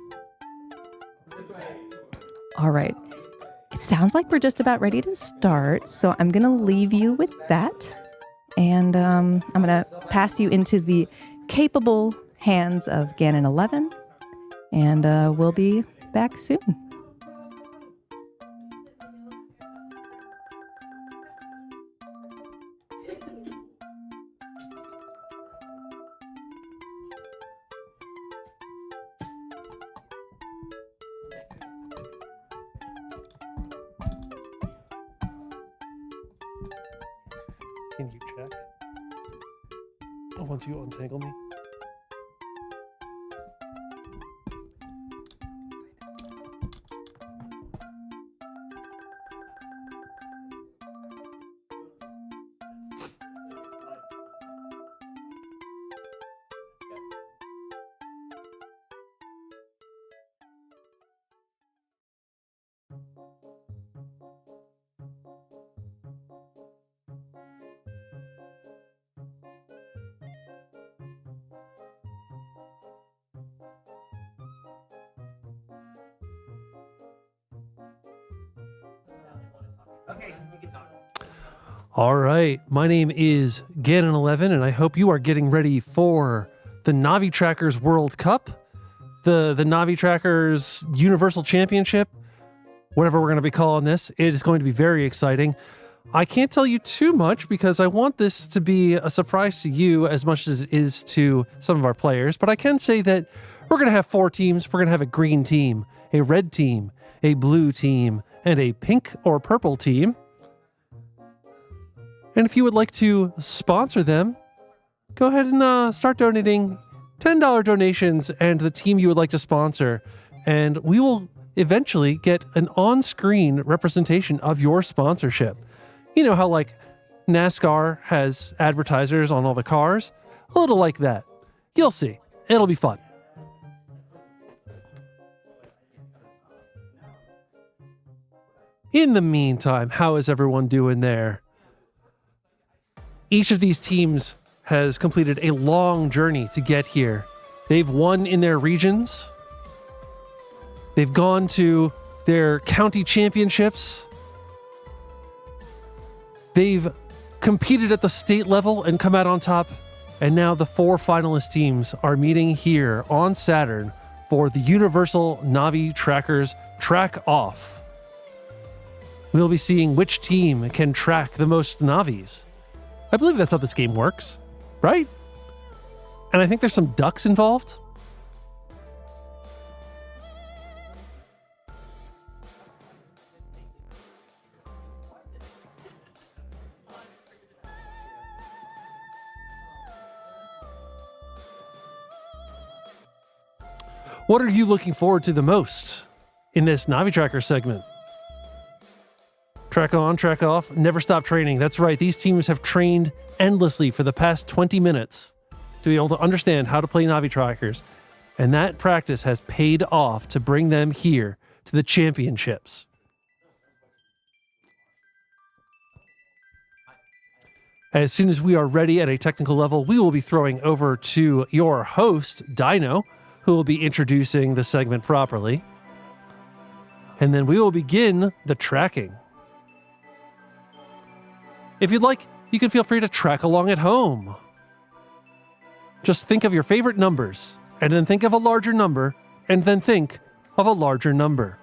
E: All right. It sounds like we're just about ready to start, so I'm going to leave you with that. And I'm going to pass you into the capable hands of Ganon 11, and we'll be back soon.
G: Can you check? Once you untangle me. All right, my name is Ganon11, and I hope you are getting ready for the Navi Trackers World Cup, the Navi Trackers Universal Championship, whatever we're going to be calling this. It is going to be very exciting. I can't tell you too much because I want this to be a surprise to you as much as it is to some of our players, but I can say that we're going to have 4 teams. We're going to have a green team, a red team, a blue team, and a pink or purple team. And if you would like to sponsor them, go ahead and start donating $10 donations and the team you would like to sponsor. And we will eventually get an on-screen representation of your sponsorship. You know how like NASCAR has advertisers on all the cars? A little like that. You'll see. It'll be fun. In the meantime, how is everyone doing there? Each of these teams has completed a long journey to get here. They've won in their regions. They've gone to their county championships. They've competed at the state level and come out on top. And now the 4 finalist teams are meeting here on Saturn for the Universal Navi Trackers Track Off. We'll be seeing which team can track the most Navis. I believe that's how this game works, right? And I think there's some ducks involved. What are you looking forward to the most in this Navi Tracker segment? Track on, track off, never stop training. That's right, these teams have trained endlessly for the past 20 minutes to be able to understand how to play Navi Trackers. And that practice has paid off to bring them here to the championships. As soon as we are ready at a technical level, we will be throwing over to your host, Dino, who will be introducing the segment properly. And then we will begin the tracking. If you'd like, you can feel free to track along at home. Just think of your favorite numbers, and then think of a larger number, and then think of a larger number.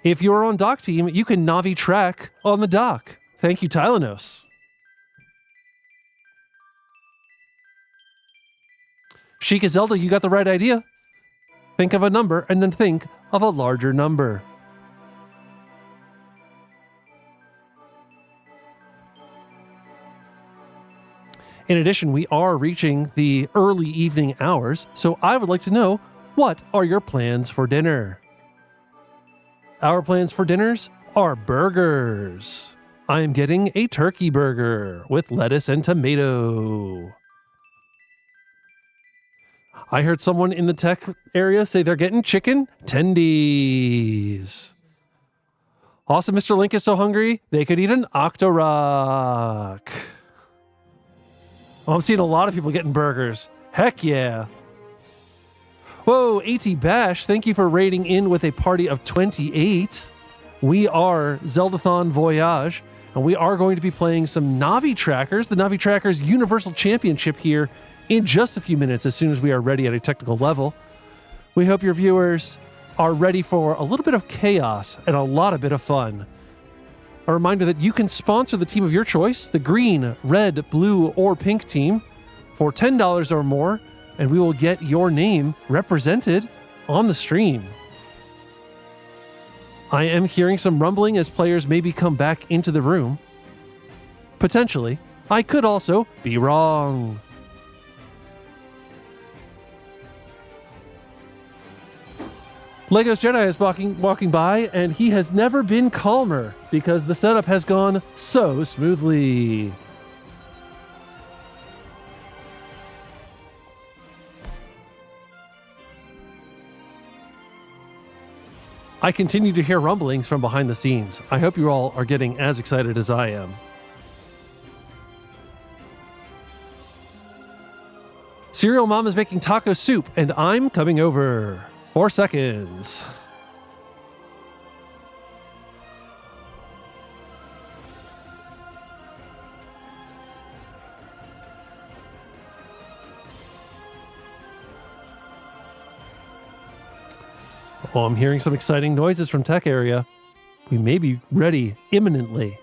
G: If you're on dock team, you can Navi track on the dock. Thank you, Tylanos. Sheikah Zelda, you got the right idea. Think of a number and then think of a larger number. In addition, we are reaching the early evening hours, so I would like to know, what are your plans for dinner? Our plans for dinners are burgers. I am getting a turkey burger with lettuce and tomato. I heard someone in the tech area say they're getting chicken tendies. Also, Mr. Link is so hungry, they could eat an Octorok. Oh, I'm seeing a lot of people getting burgers. Heck yeah. Whoa, AT Bash, thank you for raiding in with a party of 28. We are Zeldathon Voyage, and we are going to be playing some Navi Trackers, the Navi Trackers Universal Championship here in just a few minutes as soon as we are ready at a technical level. We hope your viewers are ready for a little bit of chaos and a lot of bit of fun. A reminder that you can sponsor the team of your choice, the green, red, blue, or pink team, for $10 or more, and we will get your name represented on the stream. I am hearing some rumbling as players maybe come back into the room. Potentially. I could also be wrong. Legos Jedi is walking by, and he has never been calmer because the setup has gone so smoothly. I continue to hear rumblings from behind the scenes. I hope you all are getting as excited as I am. Cereal Mom is making taco soup, and I'm coming over. 4 seconds. Oh, I'm hearing some exciting noises from tech area. We may be ready imminently.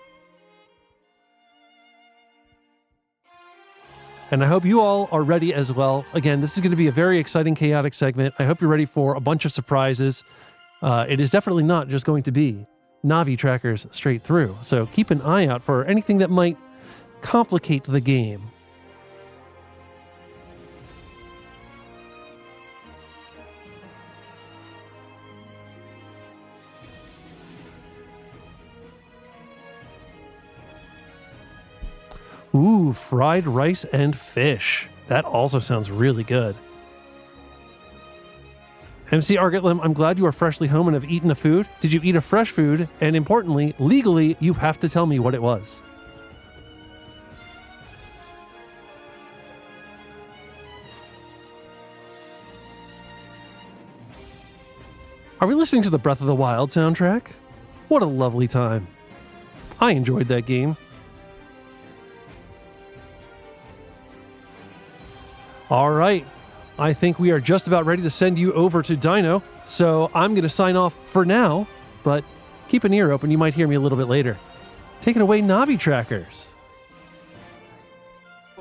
G: And I hope you all are ready as well. Again, this is going to be a very exciting, chaotic segment. I hope you're ready for a bunch of surprises. It is definitely not just going to be Navi trackers straight through. So keep an eye out for anything that might complicate the game. Ooh, fried rice and fish. That also sounds really good. MC Argotlim, I'm glad you are freshly home and have eaten a food. Did you eat a fresh food? And importantly, legally, you have to tell me what it was. Are we listening to the Breath of the Wild soundtrack? What a lovely time. I enjoyed that game. All right, I think we are just about ready to send you over to Dino, so I'm going to sign off for now, but keep an ear open, you might hear me a little bit later. Take it away, Navi Trackers.